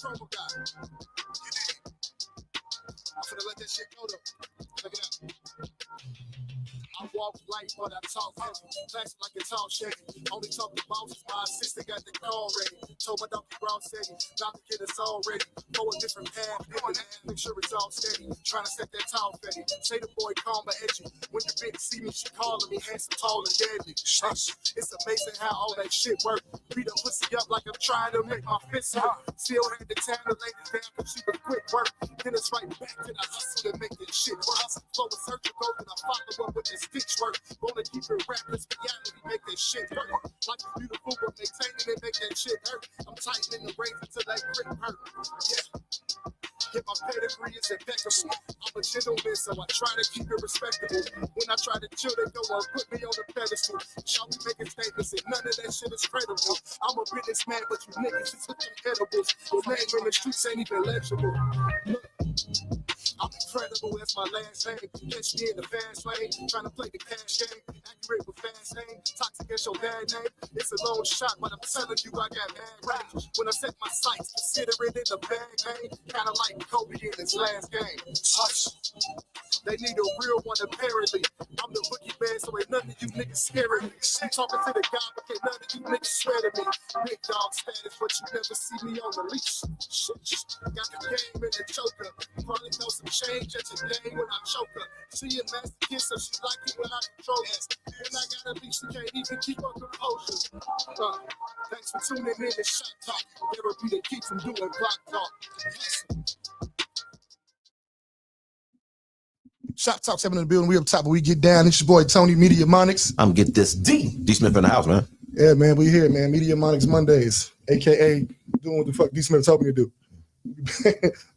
promo guy. I'm finna let that shit go though. Check it out. I walk light, but I talk heavy. Flash like a tall Chevy. Only talk to bosses. My assistant got the call ready. Told my donkey Brown steady. About to get us all ready. For a different path. Make sure it's all steady. Trying to set that tall fatty. Say the boy calm but edgy. When you bitch see me, she calling me handsome, tall, and deadly. It's amazing how all that shit work. Beat the pussy up like I'm trying to make my fist hurt. Still had the time to lay it down because she was quick work. Then it's right back to the hustle to make this shit work. Flow is surgical and I follow up with this stitch work. Wanna keep it rappers reality, make that shit work. Like it's beautiful, but maintaining it, make that shit hurt. I'm tightening the reins until that grip hurt. Yeah. If my pedigree is impeccable, I'm a gentleman, so I try to keep it respectable. When I try to chill, they go and put me on the pedestal. Show me making statements, and none of that shit is credible. I'm a businessman, but you niggas just looking edibles. Your name in the streets ain't even legible. Look. I'm incredible, that's my last name. Catch me in the fast lane, trying to play the cash game. Accurate with fast name, toxic as your bad name. It's a long shot, but I'm telling you I got mad range. When I set my sights, consider it in the bag, man. Kinda like Kobe in his last game. Hush. They need a real one apparently. I'm the rookie man, so ain't none of you niggas scaring me. I'm talking to the guy, but can't none of you niggas swear to me. Big dog status, but you never see me on the leash. Got the game in the choker. Probably know some change at your game when I choke her. She a master kisser, she like it when I control her. And I got a beat, she can't even keep her composure. Thanks for tuning in to Shoptalk. Therapy that keeps from doing block talk. Shoptalk 7 in the building. We up top, but we get down. It's your boy Tony, Media MONIX. I'm Get This D Smith in the house, man. Yeah, man, we here, man. Media MONIX Mondays, aka doing what the fuck D Smith told me to do.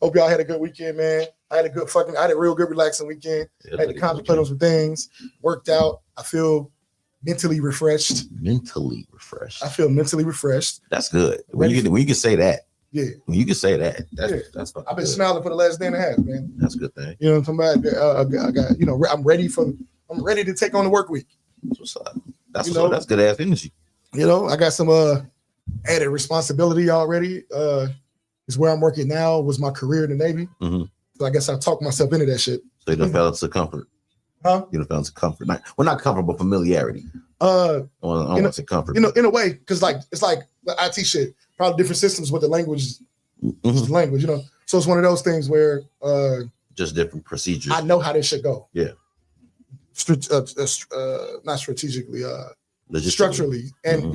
Hope y'all had a good weekend, man. I had a real good relaxing weekend. Yeah, had to contemplate on some things. Worked out. I feel mentally refreshed. I feel mentally refreshed. That's good. When you can say that. Yeah. When you can say that. That's I've been smiling for the last day and a half, man. That's a good thing. You know what I'm talking about? I got, I'm ready to take on the work week. That's what's up. That's good ass energy. I got some added responsibility already. Is where I'm working now, was my career in the Navy. Mm-hmm. So I guess I talked myself into that shit. So you done fell into comfort. Huh? You done fell into comfort. Not comfort, but familiarity. I don't want to say comfort. In a way, because it's like the IT shit, probably different systems with the language, language, So it's one of those things where just different procedures. I know how this should go. Yeah. Not strategically, structurally. And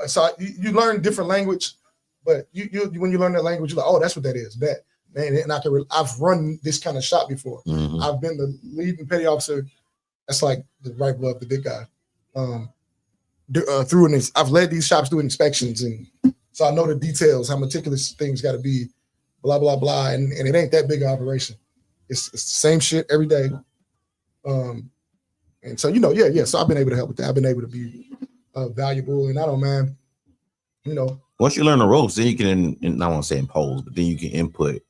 so you learn different language. But you when you learn that language, you're like, oh, that's what that is. That man, and I've run this kind of shop before. Mm-hmm. I've been the lead and petty officer. That's like the right above the big guy. I've led these shops doing inspections, and so I know the details, how meticulous things got to be, blah blah blah, and it ain't that big an operation. It's the same shit every day. And so So I've been able to help with that. I've been able to be valuable, and I don't mind, Once you learn the ropes, then you can, and I don't want to say impose, but then you can input,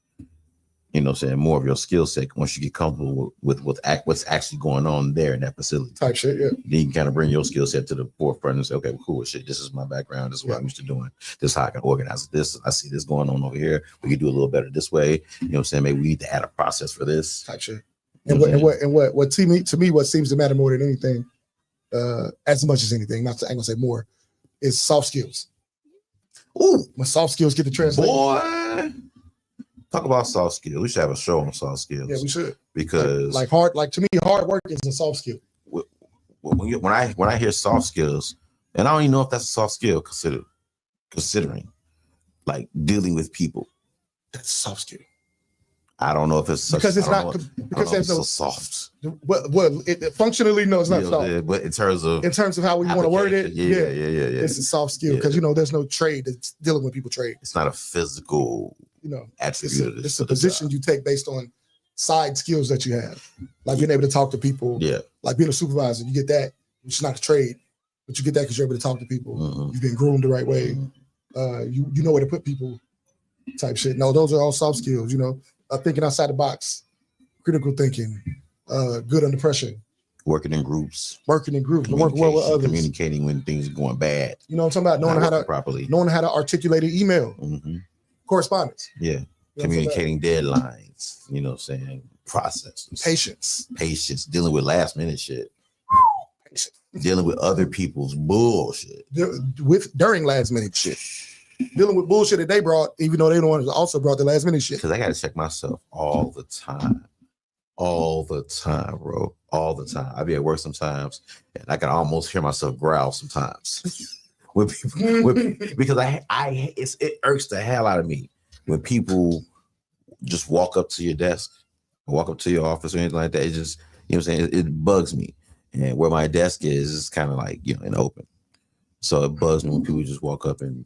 more of your skill set once you get comfortable with what's actually going on there in that facility. Type shit, yeah. Then you can kind of bring your skill set to the forefront and say, okay, well, cool, shit, this is my background. This is what I'm used to doing. This is how I can organize this. I see this going on over here. We can do a little better this way. Maybe we need to add a process for this. Type shit. And what to me, what seems to matter more than anything, as much as anything, I ain't gonna say more, is soft skills. Ooh, when soft skills get to translate. Boy, talk about soft skills. We should have a show on soft skills. Yeah, we should. Because to me, hard work is a soft skill. When I hear soft skills, and I don't even know if that's a soft skill, considering like dealing with people. That's a soft skill. I don't know if it's because it's not because there's no soft. Well, functionally, no, it's not soft. Yeah, but in terms of how we want to word it, yeah, it's a soft skill because there's no trade that's dealing with people trade. It's not a physical, attribute. It's a position you take based on side skills that you have, like being able to talk to people. Yeah, like being a supervisor, you get that. It's not a trade, but you get that because you're able to talk to people. Mm-hmm. You've been groomed the right way. You know where to put people. Type shit. No, those are all soft skills. Thinking outside the box, critical thinking, good under pressure, working in groups, working well with others, communicating when things are going bad. You know what I'm talking about? Knowing how to properly, knowing how to articulate an email, correspondence. Yeah. Communicating deadlines, you know what I'm saying? Processes. Patience. Dealing with last minute shit. Dealing with other people's bullshit. During last minute shit. Dealing with bullshit that they brought, even though they the ones that also brought the last minute shit. Because I got to check myself all the time. All the time, bro. All the time. I be at work sometimes and I can almost hear myself growl sometimes. Because it irks the hell out of me when people just walk up to your desk, walk up to your office or anything like that. It just, you know what I'm saying? It bugs me. And where my desk is kind of like, you know, in the open. So it bugs me when people just walk up and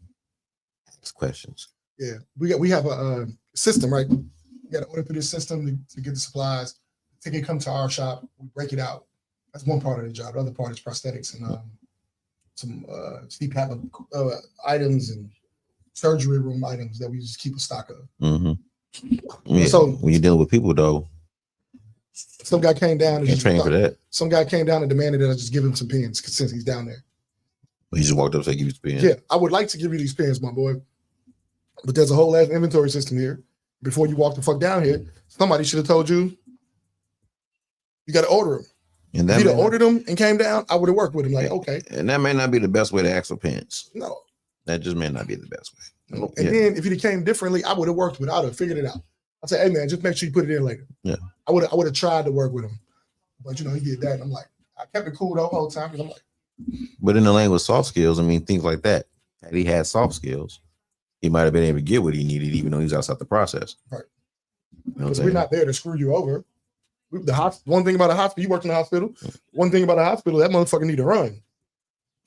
ask questions. Yeah, we have a system, right? We got to order through this system to get the supplies. Ticket come to our shop, we break it out. That's one part of the job. The other part is prosthetics and some CPAP items and surgery room items that we just keep a stock of. Mm-hmm. Yeah, so when you're dealing with people, though, some guy came down and train for that. Some guy came down and demanded that I just give him some pens since he's down there. He just walked up and said, "Give you some pens." Yeah, I would like to give you these pens, my boy, but there's a whole ass inventory system here. Before you walk the fuck down here, somebody should have told you you got to order them. And if he'd have ordered them and came down, I would have worked with him. Like, okay. And that may not be the best way to ask for pens. No. That just may not be the best way. No. And then if he came differently, I would have worked with him. I would have figured it out. I'd say, hey man, just make sure you put it in later. Yeah. I would have tried to work with him. But you know, he did that. And I'm like, I kept it cool the whole time because I'm like. But in the lane with soft skills, I mean, things like that. Had he had soft skills, he might have been able to get what he needed, even though he was outside the process. Right. Because we're not there to screw you over. One thing about a hospital, you worked in a hospital. One thing about a hospital, that motherfucker need to run.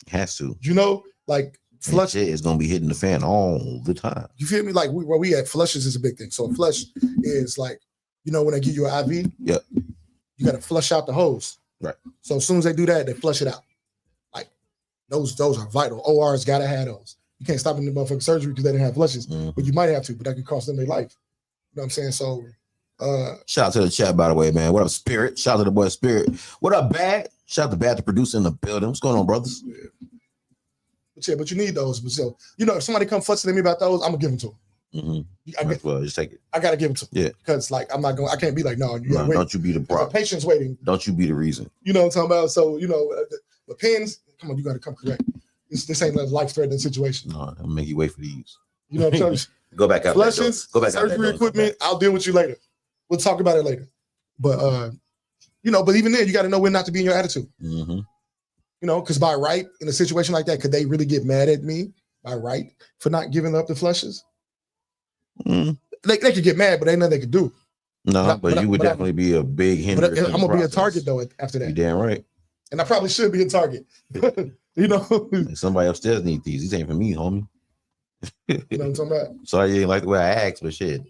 Has to. You know, like flush shit is gonna be hitting the fan all the time. You feel me? Like where we at, flushes is a big thing. So a flush is like, you know, when they give you an IV, yeah, you gotta flush out the hose. Right. So as soon as they do that, they flush it out. Like those are vital. ORs gotta have those. You can't stop in the motherfucking surgery because they didn't have flushes, but you might have to, but that could cost them their life. You know what I'm saying? So shout out to the chat, by the way, man. What up, Spirit? Shout out to the boy Spirit. What up, Bad? Shout out to Bad, the producer in the building. What's going on, brothers? Yeah. But you need those. But so, you know, if somebody come fussing at me about those, I'm gonna give them to them. Well, just take it. I gotta give them to them. Yeah. Because like I can't be like, no, don't you be the problem. Patient's waiting. Don't you be the reason. You know what I'm talking about? So, you know, the pens, come on, you gotta come correct. This ain't a life-threatening situation. No, I'll make you wait for these. You know what I'm telling you? Go back out. Flushes, go back surgery equipment, I'll deal with you later. We'll talk about it later. But you know, but even then, you got to know when not to be in your attitude. Mm-hmm. You know, because by right, in a situation like that, could they really get mad at me by right for not giving up the flushes? Mm. They could get mad, but ain't nothing they could do. No, but you would definitely be a big hindrance. I'm gonna be a target though after that. You damn right. And I probably should be a target. You know, somebody upstairs need these. These ain't for me, homie. You know what I'm talking about? Sorry, you ain't like the way I asked, but shit.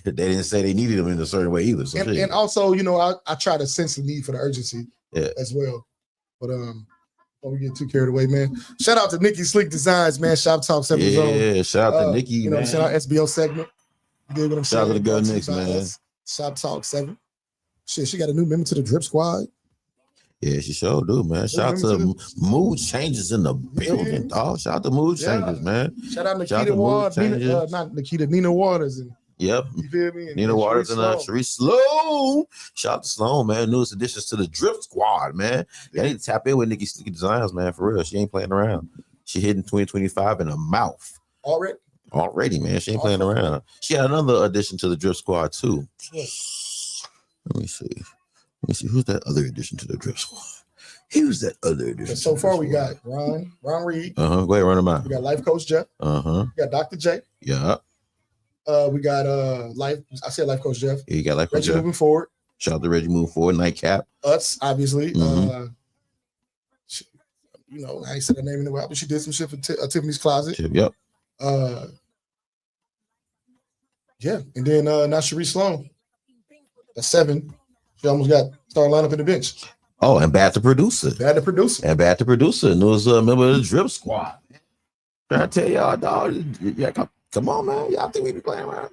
They didn't say they needed them in a certain way either. So and also, you know, I try to sense the need for the urgency as well. But don't we get too carried away, man. Shout out to Nikki Sleek Designs, man. Shoptalk 7 Zone. Yeah, shout out to Nikki, you know, man. Shout out SBO segment. You know what I'm shout out to the girl Knicks, man. Shoptalk 7. Shit, she got a new member to the Drip Squad. Yeah, she sure do, man. Shout out to Mood Changes in the building, dog. Shout out to Mood Changes, man. Shout out Nikita Waters, Nina Waters, and yep, you feel me? Nina Waters and Sharice Sloan. Shout out to Sloan, man. Newest additions to the Drip Squad, man. Yeah, I need to tap in with Nikki Sticky Designs, man. For real, she ain't playing around. She hitting 2025 in the mouth already, man. She ain't playing around. She had another addition to the Drip Squad too. Let me see. Who's that other addition to the Drip Squad? Who's that other addition? So far, we got Ron Reed. Go ahead, run him out. We got Life Coach Jeff. We got Dr. J. Yeah. We got Life. I said Life Coach Jeff. Yeah, you got Life Coach Reggie Jeff. Moving Forward. Shout out to Reggie Moving Forward. Nightcap. Us, obviously. You know, I ain't said her name in a while, but she did some shit for Tiffany's Closet. Yep. Yeah, and then now Sharice Sloan. That's 7. She almost got started lining up in the bench. Oh, and Bad the producer. Bad the producer. Newest member of the Drip Squad. Trying to tell y'all, dog. Yeah, come on, man. Y'all think we be playing around?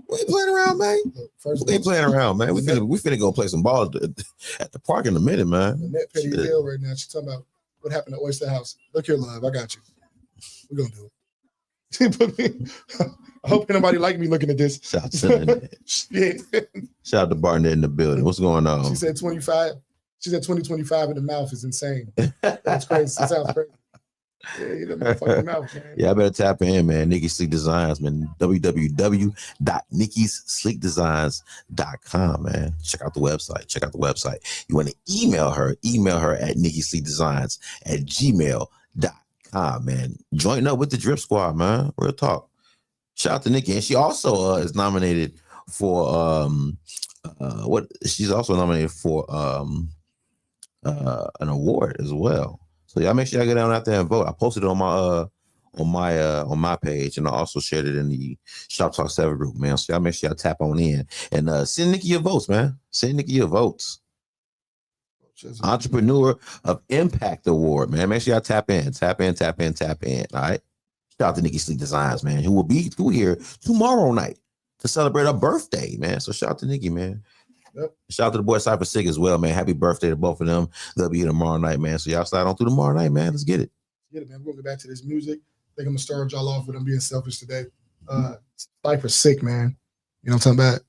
We ain't playing around, man. We ain't playing around, man. We finna go play some ball at the park in a minute, man. Annette Petty Hill right now. She's talking about what happened at Oyster House. Look here, love. I got you. We're gonna do it. She put me. I hope nobody like me looking at this. Shout out to Yeah. Shout out to Barnett in the building. What's going on? She said 25. She said 2025 in the mouth is insane. That's crazy. That sounds crazy. Yeah, you the motherfucking mouth, man. Yeah, I better tap in, man. Nikki Sleek Designs, man. www.nikkisleekdesigns.com, man. Check out the website. You want to email her at nikkisleekdesigns@gmail.com, man. Join up with the Drip Squad, man. Real talk. Shout out to Nikki. And she also is nominated for she's also nominated for an award as well. So y'all make sure y'all get down out there and vote. I posted it on my page, and I also shared it in the Shop Talk 7 group, man. So y'all make sure y'all tap on in and send Nikki your votes, man. Send Nikki your votes. Entrepreneur of Impact Award, man. Make sure y'all tap in. All right. Shout out to Nikki Sleek Designs, man, who will be here tomorrow night to celebrate her birthday, man. So shout out to Nikki, man. Yep. Shout out to the boy Cypher Sig as well, man. Happy birthday to both of them. They'll be here tomorrow night, man. So y'all slide on through tomorrow night, man. Let's get it. Man. We're going to get back to this music. I think I'm going to start y'all off with them being selfish today. Cypher Sick, man. You know what I'm talking about?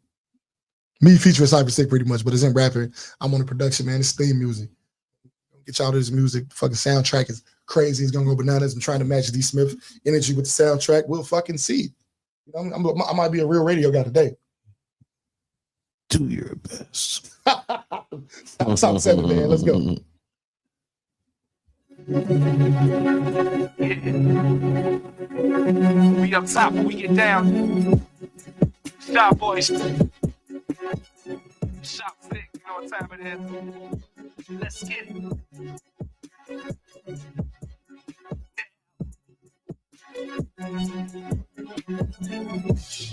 Me featuring Cypher Sick pretty much, but it's in rapping. I'm on the production, man. It's theme music. Get y'all to this music. The fucking soundtrack is crazy. It's going to go bananas. I'm trying to match D. Smith energy with the soundtrack. We'll fucking see. You know, I might be a real radio guy today. Do your best. Top 7, man. Let's go. We up top when we get down. Shop boys. Shop sick. You know what time it is. Let's get it.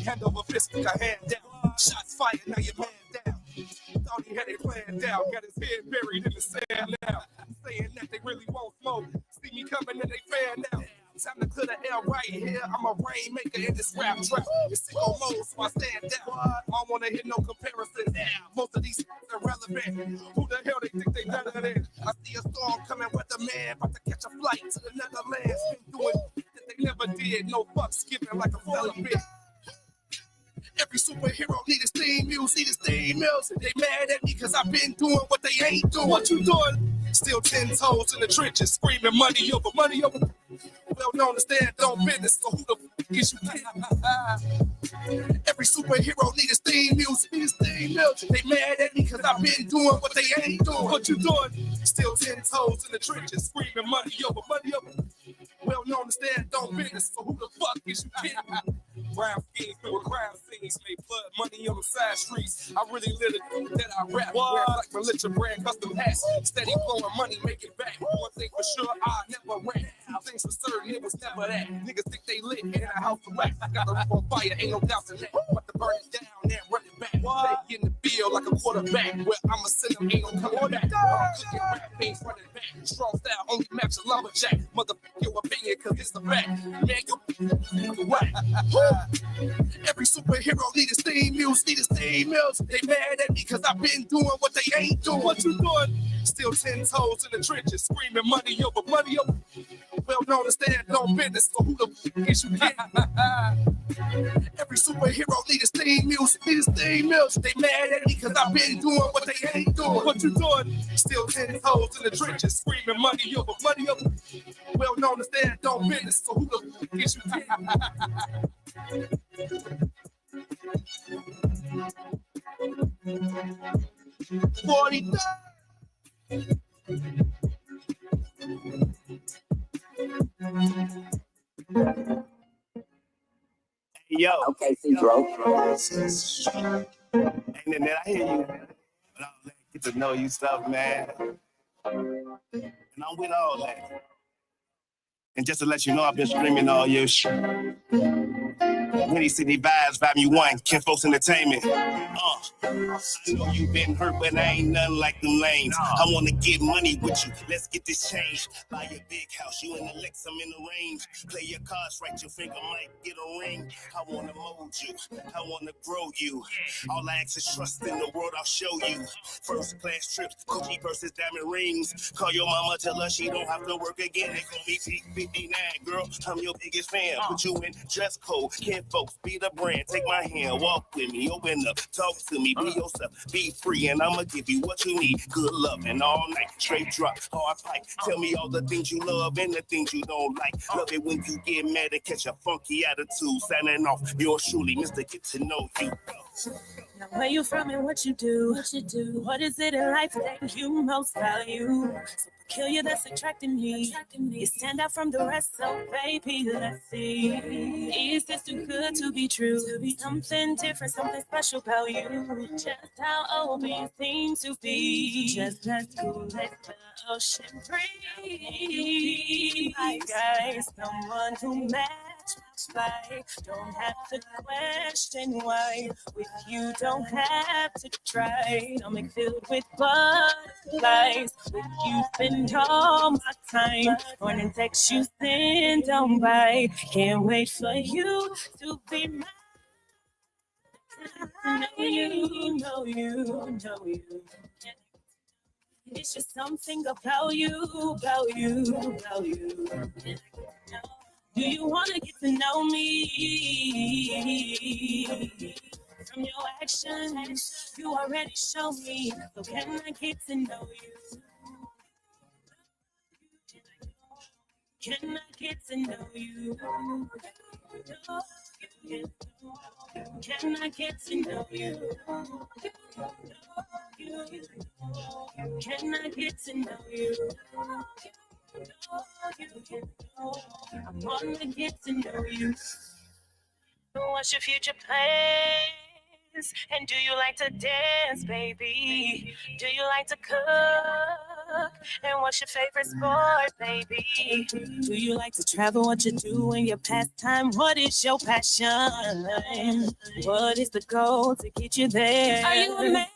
Hand over fist, put your hand down. Shots fired, now your man down. Thought he had it planned out. Got his head buried in the sand now. Saying that they really won't smoke. See me coming and they fan now. Time to clear the air right here. I'm a rainmaker in this rap trap. It's sicko mode, so I stand down. I don't wanna hear no comparisons. Most of these are irrelevant. Who the hell they think they better than? I see a storm coming with the man, about to catch a flight to the Netherlands. Been doing that they never did. No fucks given like a celibate. Every superhero need his theme music, They mad at me cause I've been doing what they ain't doing. What you doing? Still 10 toes in the trenches, screaming money over. Well known to stand on business, so who the fuck is you kidding? Every superhero need his theme music, They mad at me cause I've been doing what they ain't doing. What you doing? Still 10 toes in the trenches, screaming money over. Well known to stand on business, so who the fuck is you kidding? Brown schemes with crime scenes, made blood money on the side streets. I really live it that I rap. Wear like militia brand custom hats. Steady blowing money, make it back. One thing for sure, I never ran. Things for certain, it was never that. Niggas think they lit in a house of wax. I got a roof on fire, ain't no doubt in that. But to burn it down and run it back. They get in the field like a quarterback. Where I'ma send them, ain't no coming back. I'm cooking rap, ain't running back. Strong style only match a lumberjack. Motherfucker your opinion, cause it's the fact. Man, you what? Every superhero need his theme music, They mad at me cause I've been doing what they ain't doing. What you doing? Still 10 toes in the trenches, screaming money over. Well known to stand on business, so who the fuck is you kidding? Every superhero need his theme music, They mad at me cause I've been doing what they ain't doing. What you doing? Still 10 toes in the trenches, screaming money over. Well known to stand on business, so who the fuck is you kidding? 40. Yo. Okay, see, bro. And then I hear you. But I'll get to know you stuff, man. And I'm with all that. And just to let you know, I've been screaming all your shit. Winnie City Vibes, Volume 1, Ken Folks Entertainment. I know you been hurt, but I ain't nothing like them lanes. I wanna get money with you, let's get this change. Buy a big house, you in the Lex, I'm in the range. Play your cards right, your finger might get a ring. I wanna mold you, I wanna grow you. All I ask is trust in the world, I'll show you. First class trips, Gucci versus diamond rings. Call your mama, tell her she don't have to work again. They call me P59, girl, I'm your biggest fan. Put you in dress code, can't folks be the brand. Take my hand, walk with me, open up, talk to me, be yourself, be free, and I'ma give you what you need. Good love and all night, straight drop, hard pipe. Tell me all the things you love and the things you don't like. Love it when you get mad and catch a funky attitude. Signing off, yours truly, Mr. Get to Know You. Now where you from and what you do? What is it in life that you most value? So peculiar that's attracting me. You stand out from the rest, so baby, let's see. Is this too good to be true? Something different, something special about you. Just how open you seem to be. Just let's go, let the ocean breathe. My guy, someone who match my life. Don't have to question why. With you, don't have to try. Stomach filled with butterflies. With you, spend all my time. Morning text you send on by. Can't wait for you to be mine. Know you. It's just something about you. Do you want to get to know me? From your actions, you already show me. So can I get to know you? Can I get to know you? Can I get to know you? Can I get to know you? I wanna get to know you. What's your future plans? And do you like to dance, baby? Do you like to cook? And what's your favorite sport, baby? Do you like to travel? What you do in your pastime? What is your passion? What is the goal to get you there? Are you a man?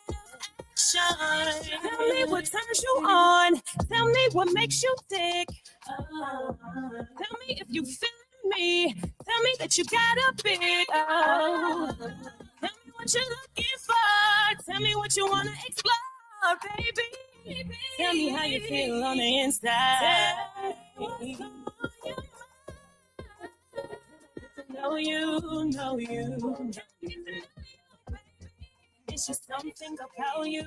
Tell me what turns you on. Tell me what makes you tick. Tell me if you feel me. Tell me that you got a big Tell me what you're looking for. Tell me what you wanna explore, baby. Tell me how you feel on the inside. Know you. It's just something about you.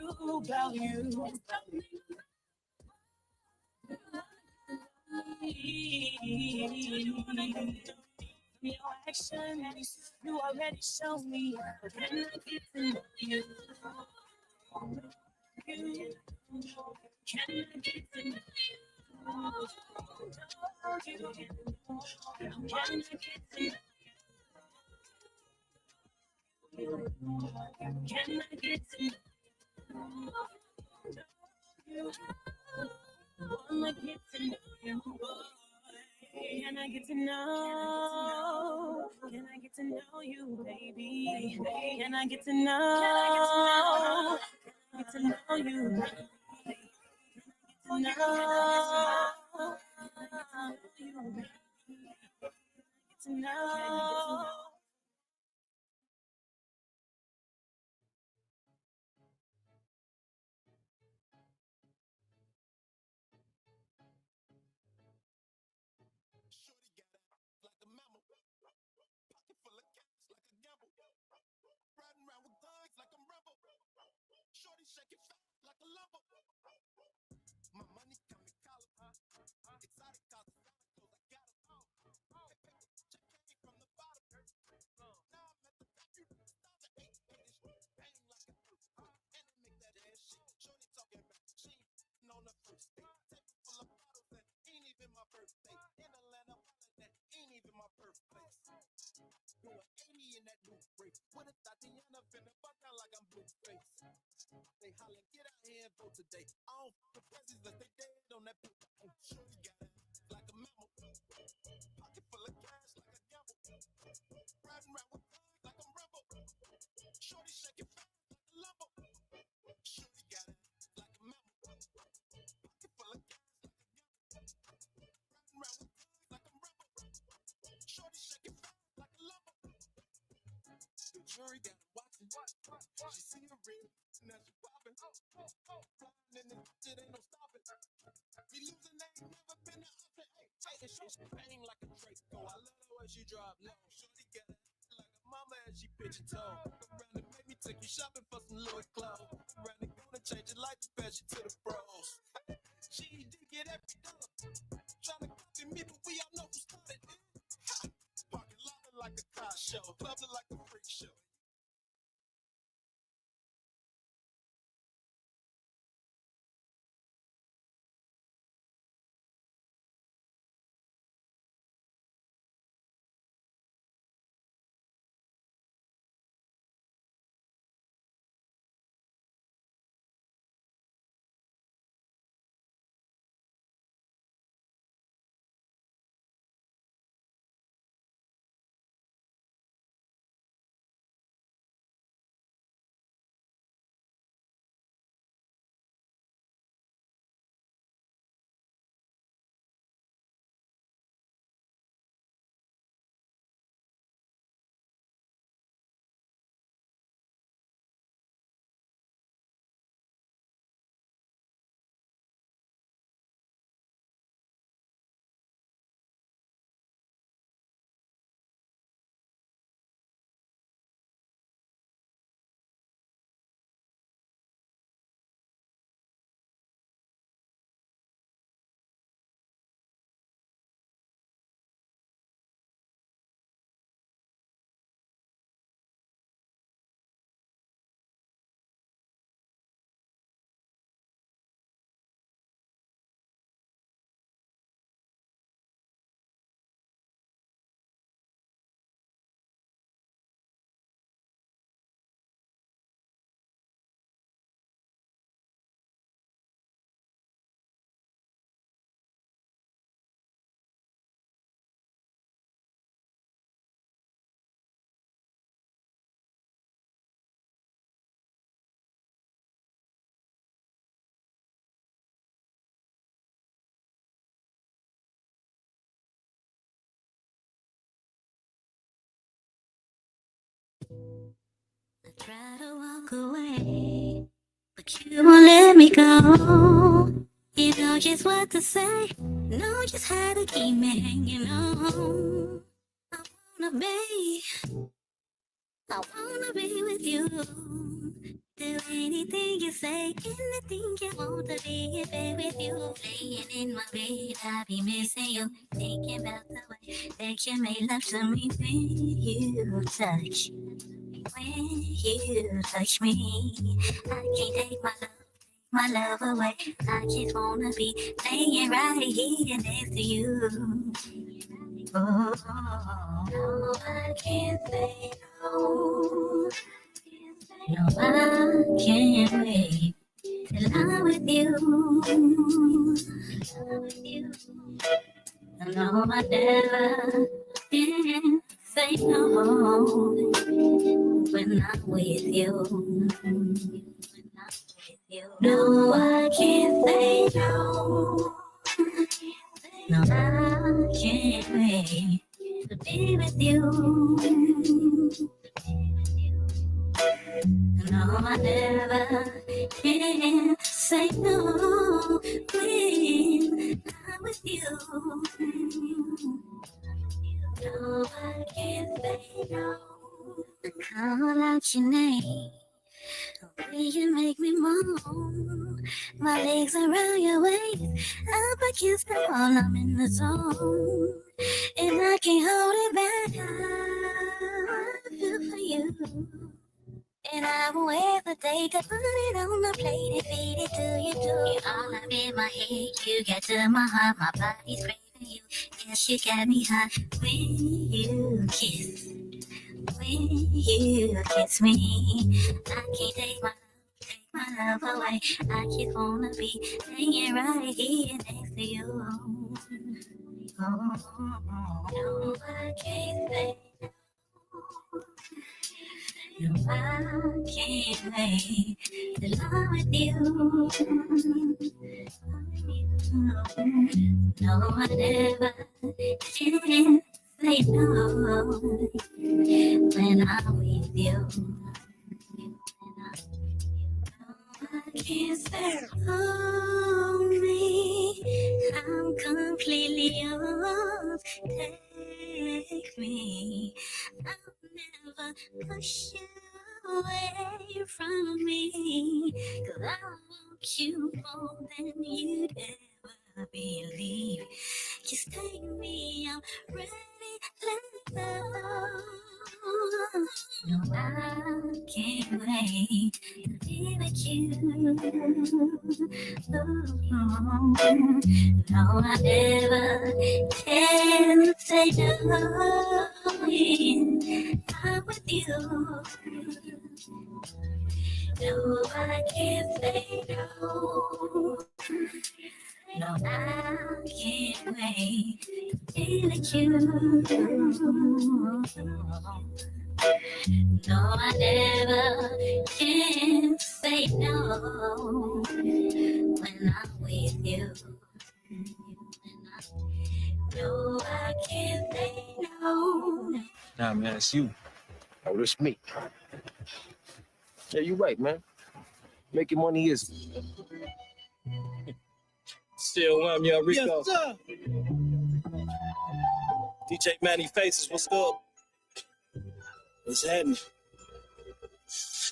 Your actions, you already show me. But can I get to know you? Can I get to know you? Can I get to know you? Can I get to wanna get to know you? Can I get to know? Can I get to know you, baby? Can I get to know? Get to know you, baby. Get to know you, baby. Get to know. Shorty shake it fat like a lumber. My money coming collar. Exotic cars, clothes, I got it all. Check came from the bottom. Now I'm at the top. Stars at 8 bang like a fruit. And they make that ass shit. Shorty talking about she ain't on the first date. Table full of bottles and ain't even my birthday. In Atlanta, that ain't even my birthplace. Doing 80 in that new break. With a Tatiana finna buck out like I'm Blueface. They hollin', get out here and vote today. I don't the presidents that they dead on that paper. Oh, sure you got it like a mammal. Pocket full of cash like a gamble. Riding around jury got him watching. She see a real, now she popping. Flying in this shit, ain't no stopping. Me losing ain't never been an option. Hey, and she bang like a Draco. I love the way she drop low. Shorty got it like a mama and she pitch a toe. Around and make me take you shopping for some Louis clothes. Around and gonna change your life, especially to the pros. She did get every dollar. Trying to copy me, but we all know who started it. Parking lot like a car show. Club like a freak show. I try to walk away, but you won't let me go. You know just what to say, know just how to keep me hanging on. I wanna be with you. Do anything you say, anything you want to be in bed with you. Laying in my bed, I be missing you. Thinking about the way that you made love to me when you touch me. I can't take my love away. I just wanna be laying right here next to you. Oh, no, I can't say no. No, I can't wait till I'm with you. No, I never can say no when I'm with you. No, I can't say no. No, I can't wait to be with you. No, I never can say no when I'm with you. No, I can't say no. I call out your name. Will you make me moan? My legs around your waist, up against the wall, I'm in the zone, and I can't hold it back. I feel for you, and I won't hesitate to put it on the plate and feed it to you too. You're all up in my head, you get to my heart, my body's craving you. Yes, you got me hot when you kiss. When you kiss me, I can't take my love away. I just wanna be hanging right here next to you. Oh, no, I can't say no. No, I can't wait till I'm with you. No, I never did say no when I'm with you. I can't say hold me. I'm completely yours. Take me. I'll never push you away from me. 'Cause I want you more than you'd ever believe. Just take me, I'm ready, let's go. No, I can't wait to be with you. No, I never can say no when I'm with you. No, I can't say no. No, I can't wait to be with you. No, I never can say no when I'm with you. No, I can't say no. Nah, man, it's you. Oh, it's me. Yeah, you right, man. Making money is. Still, Young Rico. Yes, sir. DJ Manny Faces, what's up? What's happening?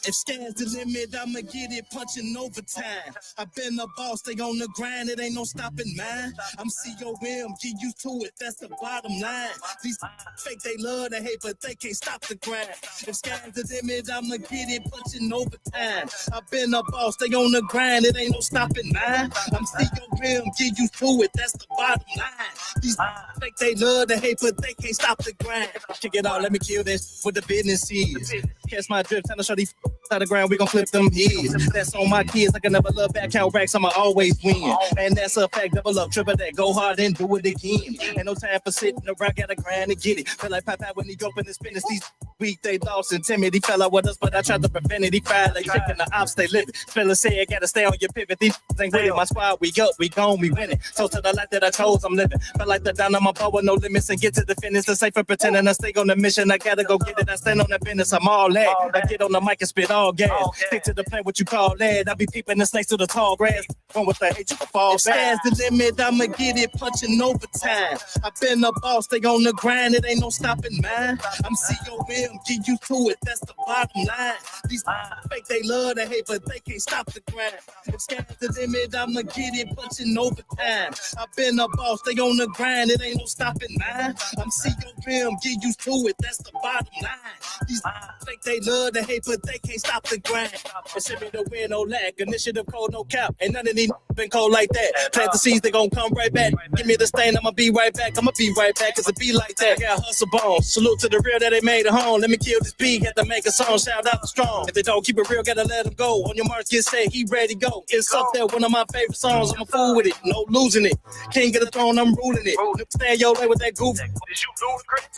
If sky's the limit, I'ma get it punching overtime. I've been a boss, stay on the grind, it ain't no stopping mine. I'm COM, get used to it, that's the bottom line. These fake, they love to hate, but they can't stop the grind. If sky's the limit, I'ma get it punching overtime. I've been a boss, stay on the grind, it ain't no stopping mine. I'm COM, get used to it, that's the bottom line. These fake, they love to hate, but they can't stop the grind. Kick it out, let me kill this, what the business is. Catch my drip, tell them show these out the ground, we gon' flip them heads. That's on my kids, I can never love back, count racks, I'ma always win. And that's a fact, double up, triple that, go hard and do it again. Ain't no time for sitting around, gotta grind and get it. Feel like Papa when he opened his business, these weak, they lost and timid. He fell out with us, but I tried to prevent it. He cried like chicken, the ops, they living. Fella said, gotta stay on your pivot. These ain't with it, my squad, we up, we gone, we winning. So to the life that I chose, I'm living. Felt like the down on my power, no limits, and get to the finish. The safer pretending I stay on the mission, I gotta go get it. I stand on that business, I'm all that. I get on the mic and spit all gas. Stick to the plan, what you call that. I be peeping the snakes to the tall grass. Going with the hate, you can fall back. Sky's the limit, I'ma get it punching overtime. I've been a boss, stay on the grind, it ain't no stopping mine. I'm COM, get used to it, that's the bottom line. These fake, they love to hate, but they can't stop the grind. If sky's the limit, I'ma get it punching overtime. I've been a boss, stay on the grind, it ain't no stopping mine. I'm COM, get used to it, that's the bottom line. These fake, they love to hate, but they can't stop the grind. And send me the win, no lack. Initiative cold, no cap. Ain't none of these been cold like that. Plant the seeds, they gon' come right back. Give me the stain, I'ma be right back. I'ma be right back, cause it be like that. Got hustle bones. Salute to the real that they made at home. Let me kill this beat, had to make a song. Shout out the strong. If they don't keep it real, gotta let them go. On your marks, get set, he ready, go. It's up there, one of my favorite songs. I'm a fool with it, no losing it. King of the throne, I'm ruling it. Stay your way with that goof.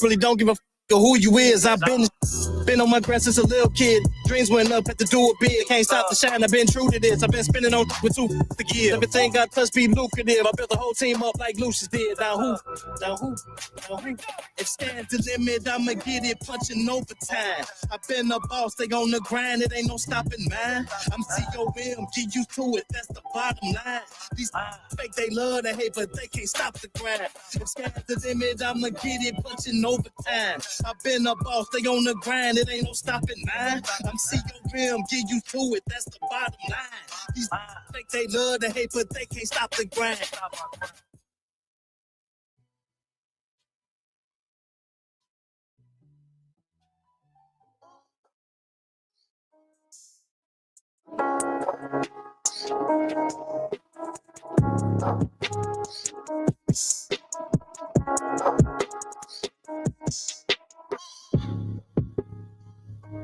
Really don't give a who you is. I've been on my grass since a little kid. Dreams went up, had to do it big. Can't stop the shine, I've been true to this. I've been spinning on with two to give. Everything got touched be lucrative. I built the whole team up like Lucius did. Now who? If sky's the limit, I'ma get it punching overtime. I've been a boss, stay on the grind, it ain't no stopping mine. I'm COM, get used to it, that's the bottom line. These fake, they love to hate, but they can't stop the grind. If sky's the limit, I'ma get it punching overtime. I've been a boss, stay on the grind, it ain't no stopping mine. I'm COM, get used to it, that's the bottom line. These fake, they love to hate, but they can't stop the grind.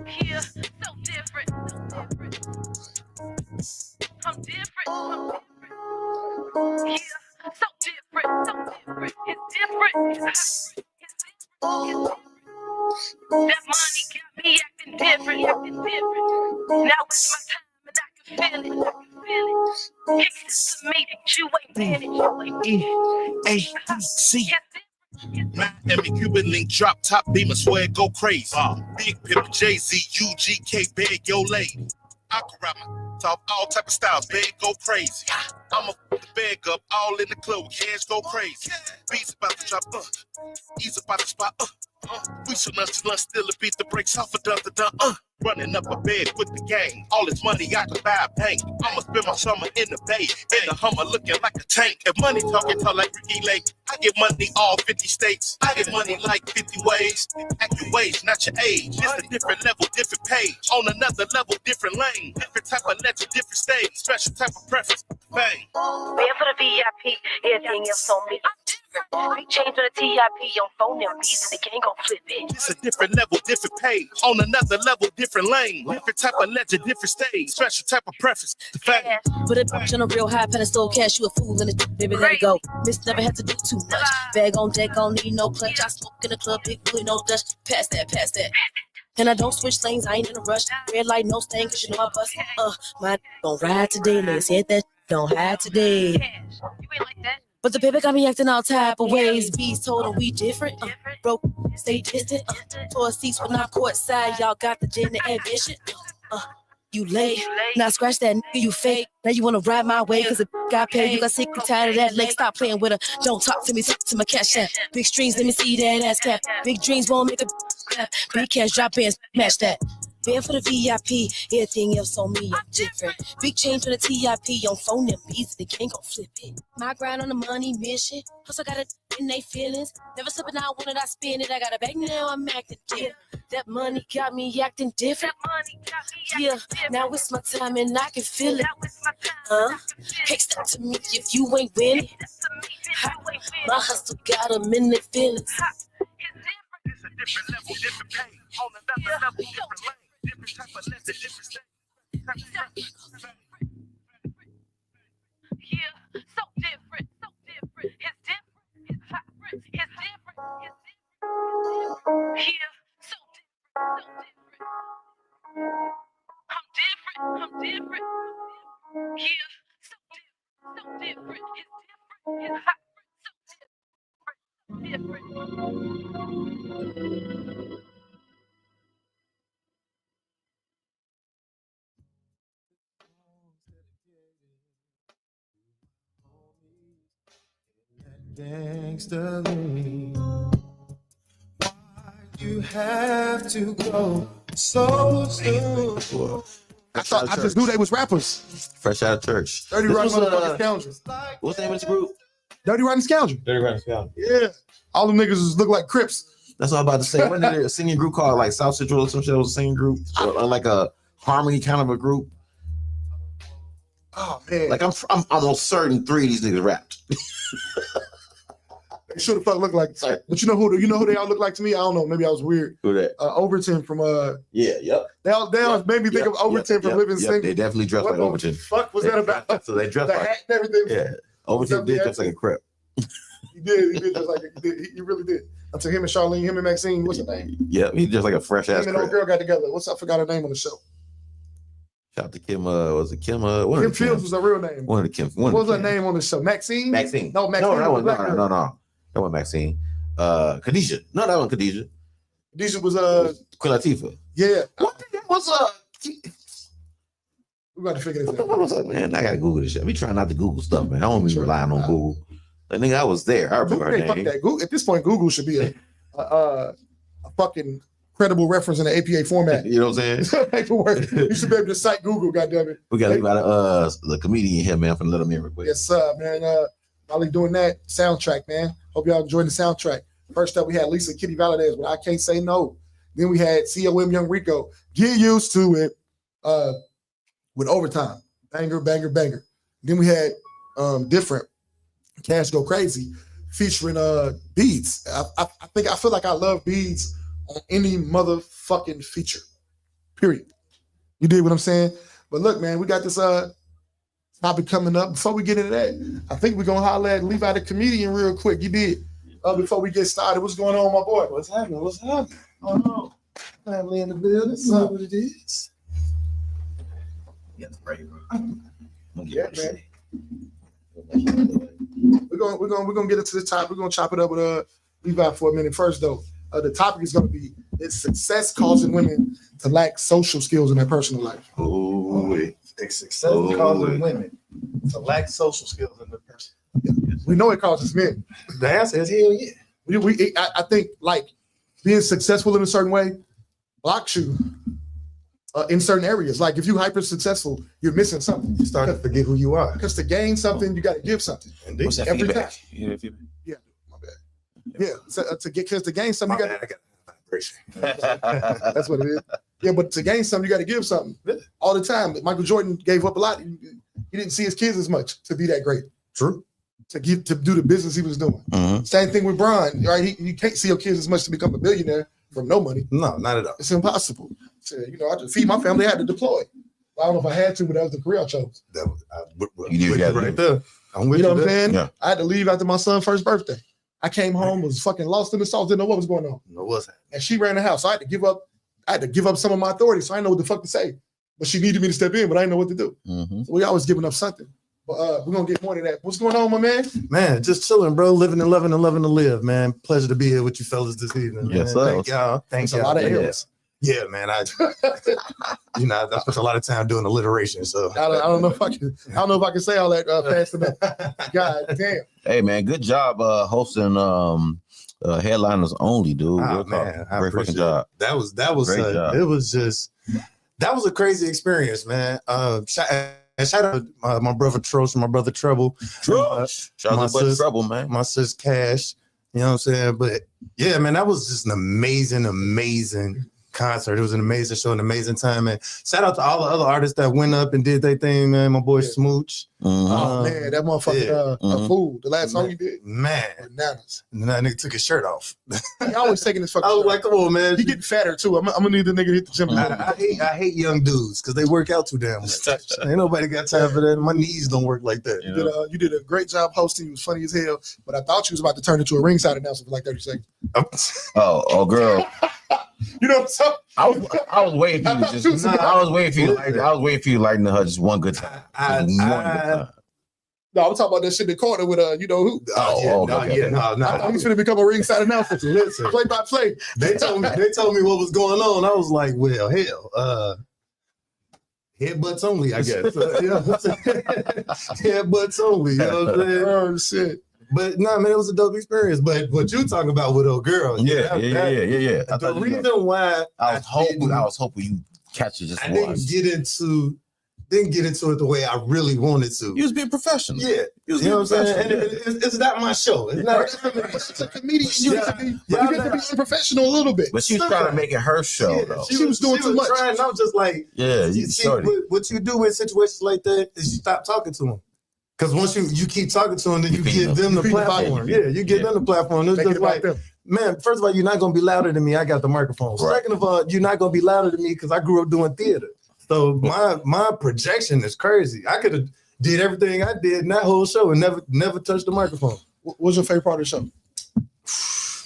Here, so different. I'm different. Here, so different. It's different. That money got me acting different. Now it's my time and I can feel it. It's to me that you ain't been it. A-C. Miami Cuban link drop top beamer, swear it go crazy. Big Pimp Jay-Z, UGK, beg your lady. I can rap my talk all type of styles, beg go crazy. I'ma put the bag up, all in the club, hands go crazy. Beats about to drop, ease about to spot, we should lunch, still beat the brakes off of dun. Running up a bed with the gang. All this money I can buy a bank. I'ma spend my summer in the bay. In the Hummer looking like a tank. If money talking talk like Ricky Lake, I get money all 50 states. I get money like 50 ways. Act your ways, not your age. It's a different level, different page. On another level, different lane. Different type of legend, different stage. Special type of preference, bang. Paying for the VIP, everything else on me. We change to the TIP on phone them beats and the gang gon' flip it. It's a different level, different page. On another level, different lane. Different type of legend, different stage. Special type of preference, bang. Put a bitch on a real high pedestal, cash you a fool in the baby, let it go. Miss never had to do too much. Bag on deck, don't need no clutch. I smoke in the club, big boy, no dust. Pass that. And I don't switch lanes, I ain't in a rush. Red light, no stain, cause you know I bust. My gon' ride today, let's hit that, don't hide today. You ain't like that. But the baby got me acting all type of ways. Bees told him we different. Broke, stay distant. Tour seats when I'm courtside. Y'all got the gin and admission. You late. Now scratch that nigga, you fake. Now you wanna ride my way, cause it got paid. You got sick and tired of that leg. Stop playing with her. Don't talk to me, talk to my cash app. Big streams, let me see that ass cap. Big dreams won't make a clap. Big cash drop in, match that. Been for the VIP, everything else on me, I'm different. Big change on the TIP, on phone them beats, the king gon' flip it. My grind on the money mission, plus I got it in they feelings. Never slipping out, wanted I spin it, I got it back now, I'm acting different. That money got me acting different. Yeah, now it's my time and I can feel it. Hey, step to me if you ain't winning. My hustle got them in their feelings. It's a different level, different page. On another level, different lane. Different type of legend, different stage. Yeah, so different. It's different. It's vibrant. It's different. Yeah, so different. I'm different. Yeah, so different. It's vibrant. So different. Gangsta lean. Why you have to go so soon? I just knew they was rappers. Fresh out of church. Dirty Rotten Motherfucking Scoundrels. What's the name of this group? Dirty Rotten Scoundrels. Dirty Rotten Scoundrels. Yeah. All them niggas look like Crips. That's what I'm about to say. Wasn't there a singing group called like South Central or some shit? That was a singing group, or like a harmony kind of a group. Oh man! Like I'm almost certain 3 of these niggas rapped. They should have fuck look like. Sorry. But you know who they all look like to me? I don't know. Maybe I was weird. Who that? Overton from Yep. They all made me think of Overton from Living Single. They definitely dressed like Overton. Fuck was that about? So they dressed the like hat and everything. Yeah. Overton did dress like a crip. He did just like he really did. Until him and Charlene, him and Maxine, what's her name? Yeah, he just like a fresh ass. Him and old girl got together. I forgot her name on the show. Shout out to Kim. Was it Kim? Kim Fields was her real name. One of the Kim. What was her name on the show? Maxine. No, Maxine. no, that was Maxine. Khadijah. No, that one Khadijah. Khadijah was Queen Latifah. Yeah. What was We got to figure this out. What was up, man? I gotta Google this shit. We trying not to Google stuff, man. I don't be relying on Google. That nigga, I was there. I remember her name. Google, at this point, Google should be a fucking credible reference in the APA format. You know what I'm saying? Paperwork. You should be able to cite Google, goddammit. We got to leave out the comedian here, man, for let him in real quick. Yes, sir, man. While he doing that, soundtrack, man. Hope y'all enjoying the soundtrack. First up, we had Lisa Kitty Valadez with I Can't Say No. Then we had COM Young Rico, Get Used to It, with Overtime. Banger, banger, banger. Then we had Different, Cash Go Crazy, featuring Beads. I feel like I love Beads on any motherfucking feature. Period. You dig what I'm saying? But look, man, we got this topic coming up. Before we get into that, I think we're gonna holler at Levi the Comedian real quick. You did. Before we get started, what's going on, my boy? What's happening? Oh no. Family in the building. That's not what it is. Yeah, man. We're gonna get into the top. We're gonna chop it up with revive for a minute first, though. The topic is going to be: is success causing women to lack social skills in their personal life? Success causing women to lack social skills in their personal life. We know it causes men. The answer is hell yeah. I think like being successful in a certain way blocks you in certain areas. Like if you're hyper successful, you're missing something. You start to forget who you are. Because to gain something, you got to give something. Indeed. What's that Every feedback? time. Yeah, feedback. Yeah, my bad. Yeah, so, to gain something, you got to. That's what it is. Yeah, but to gain something, you got to give something all the time. Michael Jordan gave up a lot. He didn't see his kids as much to be that great. True. To do the business he was doing. Same thing with Bron, right? You can't see your kids as much to become a billionaire from no money. No, not at all. It's impossible. So, I just feed my family. I had to deploy. I don't know if I had to, but that was the career I chose. You right there. I'm with you know what I'm saying? Yeah. I had to leave after my son's first birthday. I came home, was fucking lost in the sauce, didn't know what was going on. No, what's happening? And she ran the house. So I had to give up some of my authority. So I didn't know what the fuck to say. But she needed me to step in, but I didn't know what to do. So we always giving up something. But we're gonna get more to that. What's going on, my man? Man, just chilling, bro. Living and loving and loving to live, man. Pleasure to be here with you fellas this evening. Yes, man. sir. Thank y'all. Thank y'all. A lot of L's. Yeah, man. I spent a lot of time doing alliteration. So I don't know if I can say all that fast enough. God damn. Hey man, good job hosting Headliners Only, dude. Oh, Real man, talk. I Great appreciate fucking job. That was Great job. it was just that was a crazy experience, man. Shout out my brother Trosh, my brother Trouble. Shout out to Trouble, man. My sis Cash. You know what I'm saying? But yeah, man, that was just an amazing concert. It was an amazing show, an amazing time, man. Shout out to all the other artists that went up and did their thing, man. My boy Smooch. Oh man, that motherfucker a fool. The last song he did. Man. Bananas. And that nigga took his shirt off. He always taking his fucking I was shirt like, come on, man. He getting fatter too. I'm gonna need the nigga to hit the gym. I hate young dudes because they work out too damn much. Ain't nobody got time for that. My knees don't work like that. You did a great job hosting. You was funny as hell, but I thought you was about to turn into a ringside announcer for like 30 seconds. Oh, girl. You know what I'm saying? I was waiting for you. I was waiting for you to lighten her just one good time. No, I'm talking about that shit in the corner with you know who. No. I thought he's gonna become a ringside announcer. Listen, play by play. They told me what was going on. I was like, well, hell, headbutts only, I guess. Headbutts only. You know what I'm saying? Oh shit. But no, man, it was a dope experience. But what you talking about with old girls? Yeah. The reason why I was hoping you catch it just I once. didn't get into it the way I really wanted to. You was being professional. Yeah, you know what I'm saying? And it's not my show. It's not. It's a comedian. You get to be unprofessional a little bit. But she was trying to make it her show, though. She was doing too much. Trying, I was just like, what you do in situations like that is you stop talking to them. Because once you keep talking to them, then you give them the platform. Yeah, you give them the platform. It's just like, man, first of all, you're not going to be louder than me. I got the microphone. Right. Second of all, you're not going to be louder than me because I grew up doing theater. So my projection is crazy. I could have did everything I did in that whole show and never touched the microphone. What's your favorite part of the show?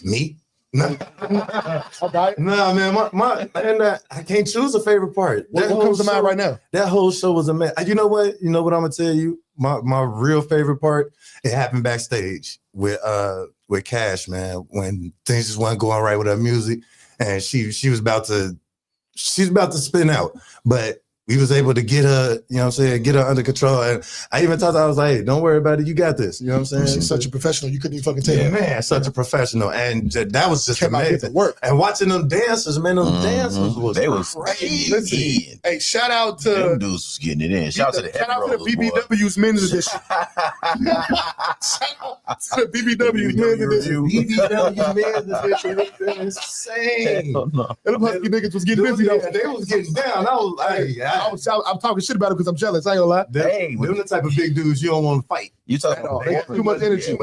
Me? No. No, man, I can't choose a favorite part. What comes to mind right now? That whole show was amazing. You know what I'm gonna tell you? My real favorite part, it happened backstage with Cash, man, when things just weren't going right with her music, and she was about to spin out, but we was able to get her, get her under control. And I even told her, I was like, hey, don't worry about it. You got this. You know what I'm saying? She's such a professional. You couldn't even fucking tell her. Man, such a professional. And that was just amazing. Work. And watching them dancers, man, dancers was crazy. Listen, hey, shout out to them dudes was getting it in. Shout out to the BBW's men's edition. Shout out to the BBW's men's edition. BBW's men's edition was insane. Them husky niggas was getting busy though. They was getting down. I was like, I'm talking shit about it because I'm jealous. I ain't gonna lie. Them the type of big dudes you don't want to fight. You talking about too much energy,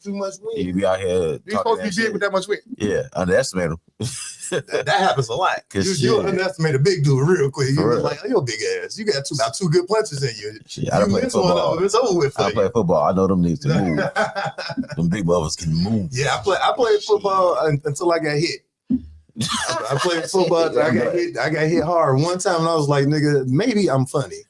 too much win. You be out here. You're supposed to be big with that much win. Yeah, underestimate them. That happens a lot. You underestimate a big dude real quick. You're like, oh, you're big ass. You got about two good punches in you. I play football. It's over with. I play football. I know them niggas can move. Them big brothers can move. Yeah, I played football until I got hit. I played football. I got hit hard one time, and I was like, "Nigga, maybe I'm funny."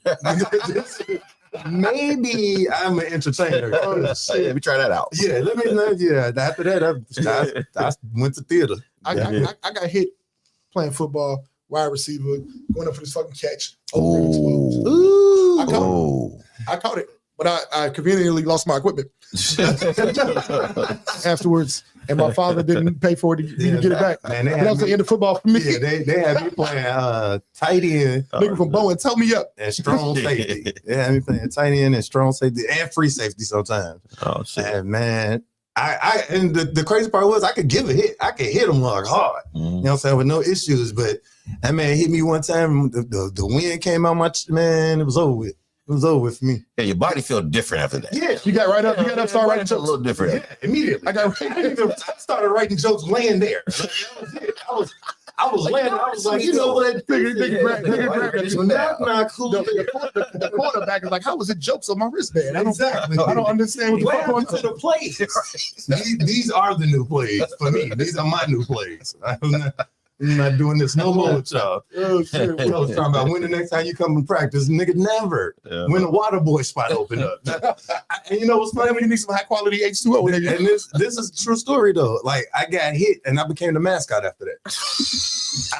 maybe I'm an entertainer. Oh, shit. Let me try that out. Yeah, let me know. Yeah, after that, I went to theater. I got hit playing football, wide receiver, going up for this fucking catch. Ooh. I caught it, but I conveniently lost my equipment afterwards, and my father didn't pay for it to get it back. Man, that was the end of football for me. Yeah, they had me playing tight end. Nigga from Bowen, tell me up. And strong safety. They had me playing tight end and strong safety and free safety sometimes. Oh, shit. And man, and the crazy part was I could give a hit. I could hit him like hard. You know what I'm saying? With no issues. But that man hit me one time. The wind came out my man. It was over with. It was over with for me. Yeah, your body felt different after that. Yeah, you got right up. You got up, started writing jokes. A little different. Yeah, immediately. I started writing jokes laying there. That was it. I was laying. I was like, you know what? The quarterback is like, how was it jokes on my wristband? I don't understand what the fuck to the plays. These are the new plays for me. These are my new plays. I'm not doing this no more with y'all. Oh, shit. I was talking about when the next time you come and practice, nigga, never. Yeah. When the water boy spot open up. And you know what's funny? You need some high quality H2O. And this is a true story though. Like I got hit and I became the mascot after that.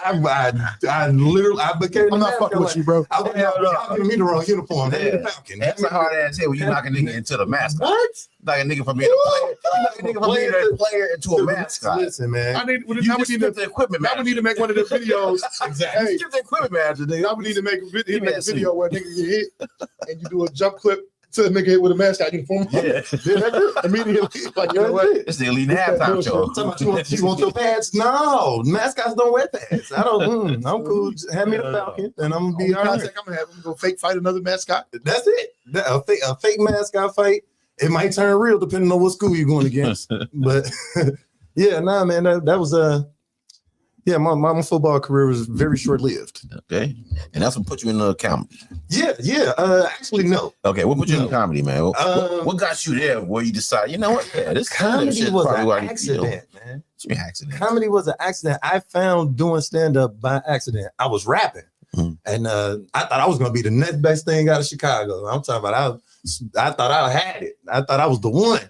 I became. I'm not fucking with you, bro. I giving me the wrong uniform. Falcon. That's a hard ass hit when you knock a nigga into the mascot. What? Like a nigga from being a player. You knock a nigga from being a player into a mascot. Listen, man. I need the equipment. I would need to make one of the videos. Exactly. Hey, skip the equipment manager, nigga. I would need to make a video where nigga get hit and you do a jump clip to the nigga hit with a mascot uniform. Yeah. Immediately. Like, you know what? It's the elite halftime show. You want your pads? No, mascots don't wear pads. I don't. I'm cool. Hand me the Falcon, and I'm gonna be all right. I'm gonna have him go fake fight another mascot. That's it. A fake mascot fight. It might turn real depending on what school you're going against. But yeah, nah, man, that was yeah, my football career was very short-lived. Okay, and that's what put you in the comedy. Yeah. Actually, no. Okay, what put you in the comedy, man? What got you there? Where you decided, you know what? Yeah, this comedy was an accident, man. It's accident. Comedy was an accident. I found doing stand-up by accident. I was rapping, and I thought I was gonna be the next best thing out of Chicago. I'm talking about I thought I had it. I thought I was the one,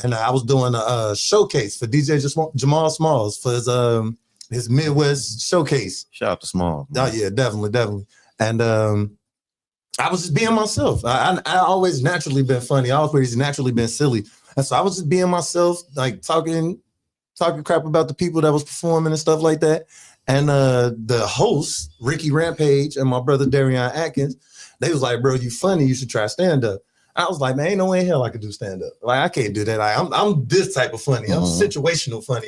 and I was doing a showcase for DJ Jamal Smalls for his Midwest showcase. Shout out to Small. Oh yeah, definitely. And I was just being myself. I always naturally been funny. I always naturally been silly, and so I was just being myself, like talking crap about the people that was performing and stuff like that. And the host Ricky Rampage and my brother Darian Atkins, they was like, "Bro, you funny. You should try stand up." I was like, man, ain't no way in hell I could do stand up. Like I can't do that. Like, I'm this type of funny. I'm situational funny.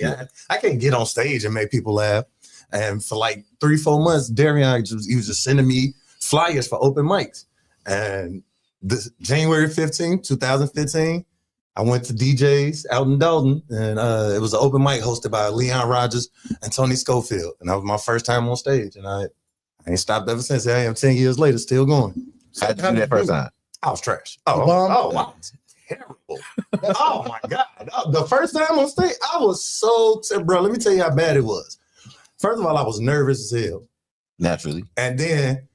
I can't get on stage and make people laugh. And for like 3-4 months, Darian he was just sending me flyers for open mics. And this January 15th, 2015, I went to DJ's out in Dalton, and it was an open mic hosted by Leon Rogers and Tony Schofield. And that was my first time on stage. And I ain't stopped ever since. I am 10 years later, still going. How did you do that first time? I was trash. Wow. Terrible. Oh my God. The first time on stage, I was so bro, let me tell you how bad it was. First of all, I was nervous as hell. Naturally. And then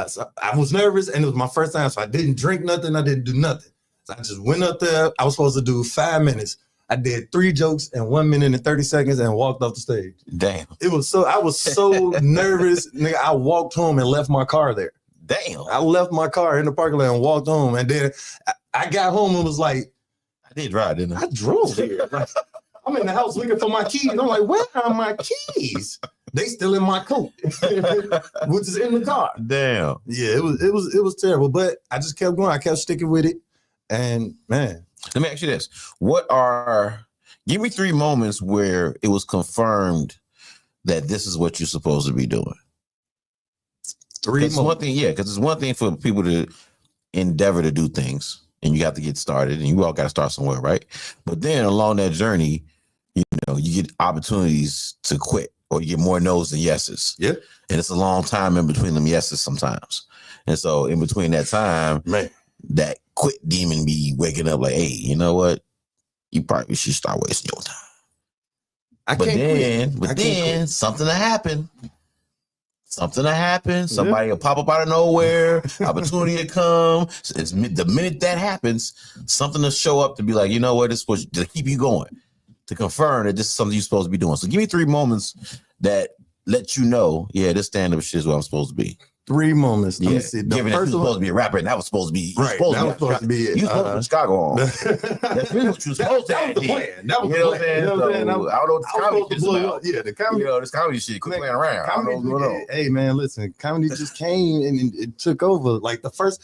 so I was nervous, and it was my first time, so I didn't drink nothing, I didn't do nothing. So I just went up there. I was supposed to do 5 minutes. I did 3 jokes in 1 minute and 30 seconds and walked off the stage. Damn. I was so nervous. Nigga, I walked home and left my car there. Damn. I left my car in the parking lot and walked home. And then I got home and was like, I did drive, didn't I? I drove here. Like, I'm in the house looking for my keys. I'm like, where are my keys? They still in my coat, which is in the car. Damn. Yeah, it was terrible. But I just kept going. I kept sticking with it. And man. Let me ask you this. Give me 3 moments where it was confirmed that this is what you're supposed to be doing. 3 moments. One thing, yeah, because it's one thing for people to endeavor to do things, and you have to get started, and you all got to start somewhere, right? But then along that journey, you get opportunities to quit, or you get more no's than yeses. Yeah. And it's a long time in between them yeses sometimes. And so in between that time, man, that quit demon be waking up like, hey, you know what? You probably should start wasting your time. But then something happened. something will happen. Somebody will pop up out of nowhere. Opportunity will come. It's the minute that happens, something will show up to be like, you know what, this was to keep you going, to confirm that this is something you're supposed to be doing. So give me 3 moments that let you know, yeah, this stand-up shit is what I'm supposed to be. 3 moments. Let Yeah, me see. given that you're supposed to be a rapper, and that was supposed to be right. That was supposed to be it. You supposed to put Chicago on. That's really what you was supposed to have. That was the plan. That was you the know plan. what I'm saying? You know what I'm saying? I don't know what this comedy shit's about. Yeah, the comedy. You know, this comedy shit. Quit playing around. I don't know what's going on. Hey man, listen, comedy just came and it took over. Like the first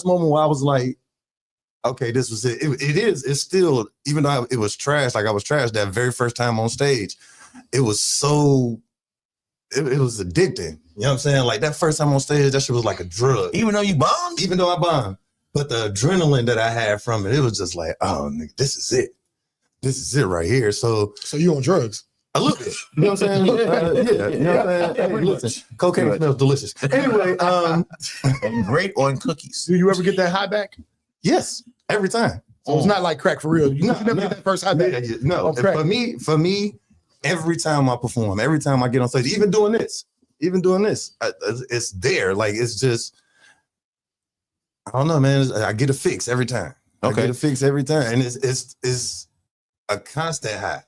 moment where I was like, okay, this was it. It's still, even though it was trash, like I was trash that very first time on stage, it was so, it was addicting. You know what I'm saying? Like that first time on stage, that shit was like a drug. Even though you bombed? Even though I bombed. But the adrenaline that I had from it, it was just like, oh, nigga, this is it. This is it right here. So you on drugs? A little bit. You know what I'm saying? Yeah. You know what I'm saying? Hey, listen, cocaine smells delicious. Anyway, and great on cookies. Do you ever get that high back? Yes, every time. So it's not like crack for real. You never get that first high back. No, for me, every time I perform, every time I get on stage, even doing this, it's there. Like it's just, I don't know, man. I get a fix every time. Okay. I get a fix every time, and it's a constant high.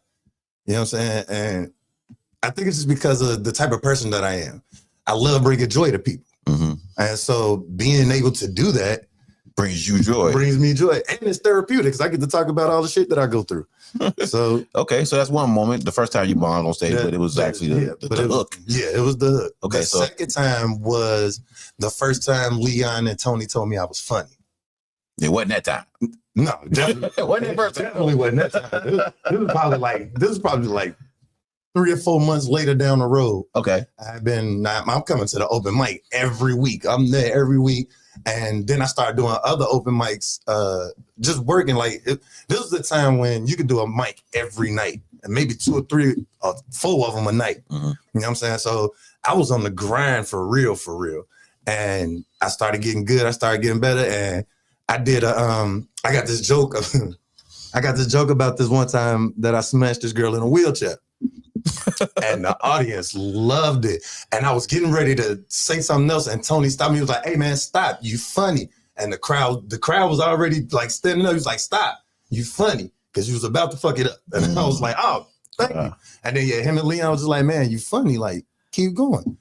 You know what I'm saying? And I think it's just because of the type of person that I am. I love bringing joy to people, and so being able to do that brings you joy. Brings me joy, and it's therapeutic because I get to talk about all the shit that I go through. So okay, so that's one moment. The first time you bombed on stage, but it was actually the hook. Yeah, it was the hook. Okay, the second time was the first time Leon and Tony told me I was funny. It wasn't that time. No, definitely it wasn't that first time. Definitely wasn't that time. This is probably like 3 or 4 months later down the road. Okay, I'm coming to the open mic every week. I'm there every week. And then I started doing other open mics, just working. This was the time when you could do a mic every night, and maybe 2 or 3 or 4 of them a night. You know what I'm saying? So I was on the grind for real. And I started getting good. I started getting better. And I did I got this joke. I got this joke about this one time that I smashed this girl in a wheelchair. And the audience loved it. And I was getting ready to say something else, and Tony stopped me. He was like, "Hey man, stop, you funny." And the crowd was already like standing up. He was like, "Stop, you funny," because you was about to fuck it up. And I was like, "Oh, thank you." And then him and Leon was just like, "Man, you funny, like keep going."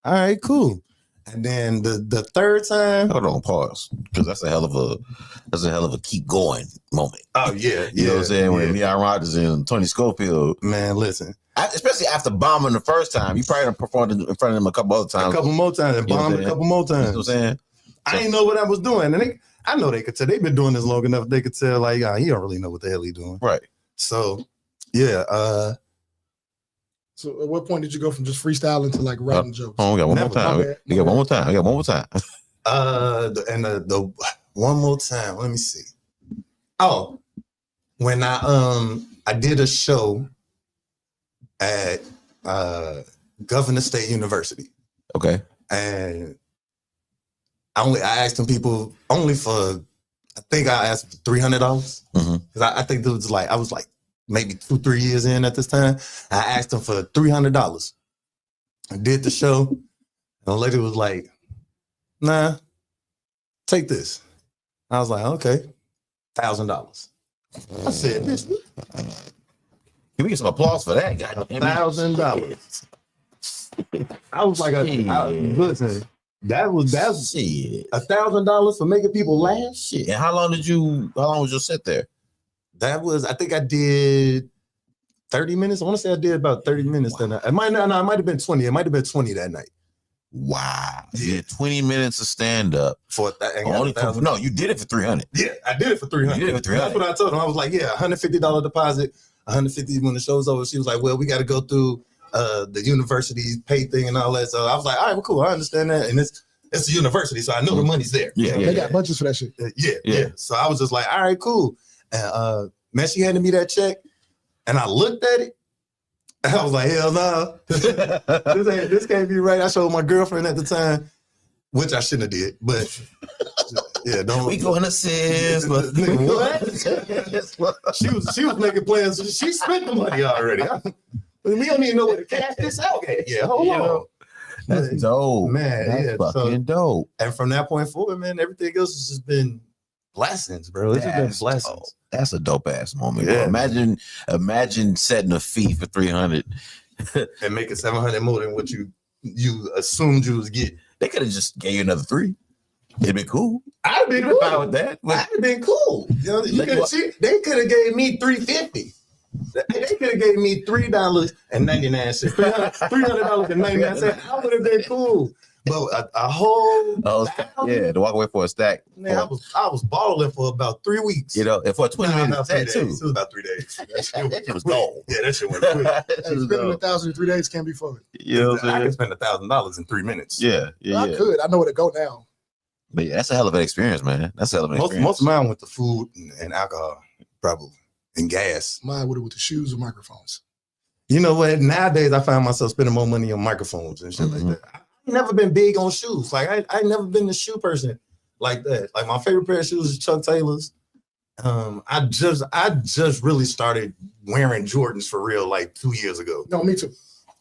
All right, cool. And then the third time, hold on, pause, because that's a hell of a keep going moment. Oh yeah, you know what I'm saying? When Leon Rogers and Tony Schofield, man, listen. Especially after bombing the first time, you probably performed in front of them a couple other times. A couple more times, and bombed a couple more times. You know what I'm saying? I didn't know what I was doing, and I know they could tell. They've been doing this long enough. They could tell, like, he don't really know what the hell he's doing. Right. So, yeah. So, at what point did you go from just freestyling to like writing jokes? Oh, we got one more time. We got one more time. I got one more time. The one more time. Let me see. Oh, when I did a show at Governor State University. Okay. And I asked them people only for, I think I asked $300 because I think it was I was maybe 2-3 years in at this time. I asked them for $300. I did the show, and the lady was like, "Nah, take this." I was like, "Okay, $1,000." I said, "Bitch, can we get some applause for that? $1,000." I was like, listen, that's $1,000 for making people laugh. Shit. And how long was your set there? That was, I think I did 30 minutes. I want to say I did about 30 minutes that night. It might have been 20. It might have been 20 that night. Wow. You did 20 minutes of stand-up. No, you did it for $300. Yeah, I did it for $300. You did it for $300. That's what I told him. I was like, yeah, $150 deposit, $150 when the show's over. She was like, well, we got to go through the university's pay thing and all that. So I was like, all right, well, cool. I understand that. And it's a university, so I know the money's there. Yeah, they got budgets for that shit. Yeah. So I was just like, all right, cool. And man, she handed me that check, and I looked at it. And I was like, hell no. This can't be right. I showed my girlfriend at the time, which I shouldn't have did, but yeah, don't. We going to sis, but what? She was making plans. She spent the money already. We don't even know where to cash this out at. Yeah, hold on. That's dope, man. That's fucking dope. And from that point forward, man, everything else has just been blessings, bro. It's just been blessings. Dope. That's a dope ass moment. Yeah, bro. Imagine setting a fee for 300 and making 700 more than what you assumed you was getting. They could have just gave you another 3. It'd been cool. I'd have been fine with that. I'd have been cool. You know, they could have gave me $350. They could have gave me $3.99. $300.99. I would have been cool. But a whole to walk away for a stack. Man, I was balling for about 3 weeks. You know, and for 20 minutes, that too. It was about 3 days. That shit was gold. Yeah, that shit went quick. Spending $1,000 in 3 days can't be fun. You know what I'm saying? I can spend $1,000 in 3 minutes. Yeah. I could. I know where to go now. But yeah, that's a hell of an experience, man. That's a hell of an experience. Most of mine went to food and alcohol, probably, and gas. Mine would have went to shoes or microphones. You know what? Nowadays, I find myself spending more money on microphones and shit like that. I've never been big on shoes. Like I never been a shoe person like that. Like my favorite pair of shoes is Chuck Taylor's. I just really started wearing Jordans for real like 2 years ago. No, me too.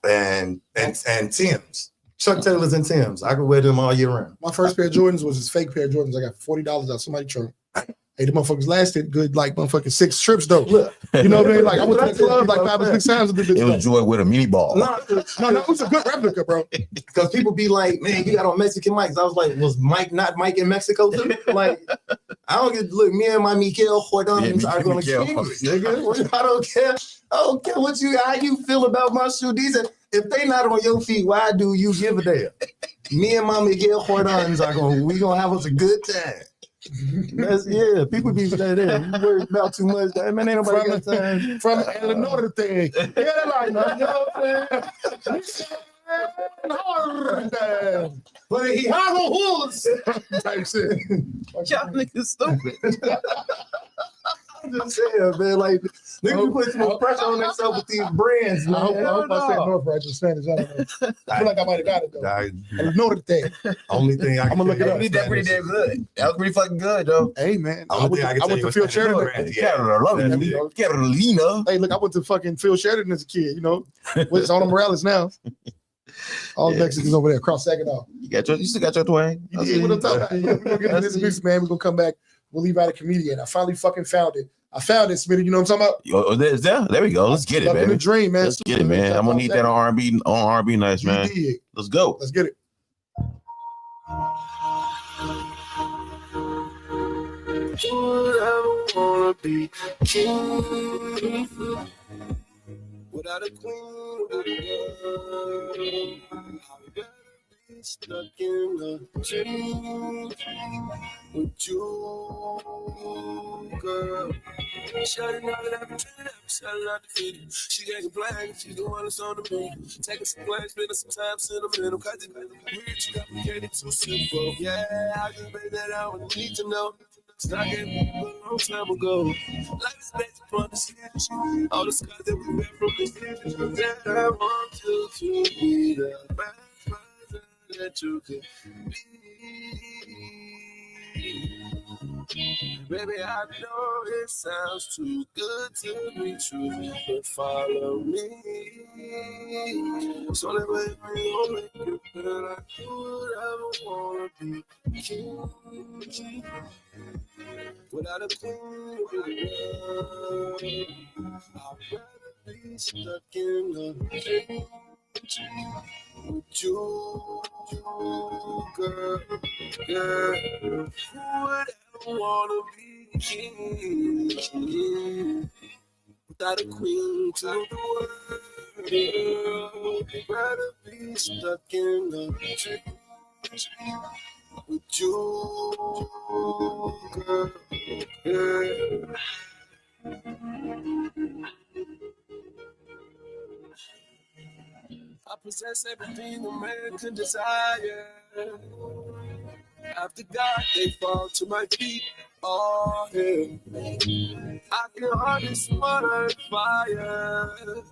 And Tim's. Chuck Taylor's and Tim's. I could wear them all year round. My first pair of Jordans was this fake pair of Jordans. I got $40 out somebody's trunk. Hey, the motherfuckers lasted good like motherfucking 6 trips though. Look, you know what I mean? Like I went to the club like 5 or 6 times. It was Joy with a mini ball. No, it was a good replica, bro. Because people be like, man, you got on Mexican mics. I was like, was Mike not Mike in Mexico too? Like, I don't get look. Me and my Miguel Jordans are gonna keep it, nigga. I don't care. I don't care how you feel about my shoe. If they not on your feet, why do you give a damn? Me and my Miguel Jordans we gonna have us a good time. People be saying that. You worry about too much. Man, ain't nobody got time. From another thing. Yeah, like, you know what I'm saying? But he has no hoods type shit. Y'all niggas stupid. I'm just saying, man. Like, niggas put some more pressure on themselves with these brands, man. I hope I said North right to Spanish. I don't know. I feel like I might have got it though. I know the thing. Only thing I'm gonna look it up. That pretty damn good. That was pretty fucking good, though. Hey, man. I went to Phil Sheridan. Carolina. Hey, look, I went to fucking Phil Sheridan as a kid. You know, with Arnold Morales now. All the Mexicans over there across Saginaw. You still got your twang. You did what I'm talking about. We're gonna get into this mix, man. We're gonna come back. We'll leave out a comedian. I finally fucking found it. I found it, Smitty. You know what I'm talking about? There we go. Let's get it, man. The dream, man. Let's get it, man. I'm gonna need that on R&B nights, man. Let's go. Let's get it. Would I wanna be king without a queen? I'd rather be stuck in a dream with you, girl. Shawty know that I've been treated, shawty not defeated. She can't complain, she's the one that's on the me. Taking some plans, spending some time sentimental. Cause it's rich, complicated, too simple. Yeah, I just made that out and need to know. Stuck in a long time ago. Life is based upon the sketch. All the scars that we wear from the sketch. That I want you to be the best person that you could be. Baby, I know it sounds too good to be true, but follow me. So let me make it feel like you would ever wanna be king. Without a queen, I'd rather be stuck in a dream with you, girl. Who would ever wanna be king without a queen to the world? I'd rather be stuck in a dream with you, girl. I possess everything a man can desire. After God, they fall to my feet. Oh, yeah. I can hardly smother fire.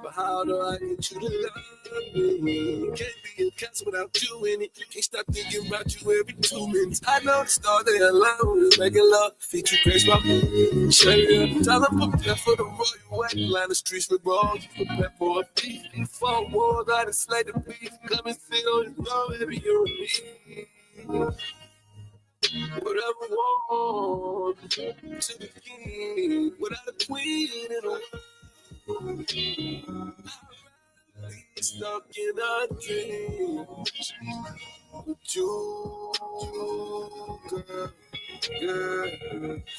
But how do I get you to love me? Can't be a cast without you in it. Can't stop thinking about you every 2 minutes. I know the stars they alone. Making love, feet you grace my show you. Time to prepare for the royal wedding. Line the streets with brawls. Prepare for a beat. In 4 wars, I done slayed the beast. Come and sit on the throne, baby, you and me. Whatever want to the king. Without a queen in a stuck in a dream with you, girl, girl.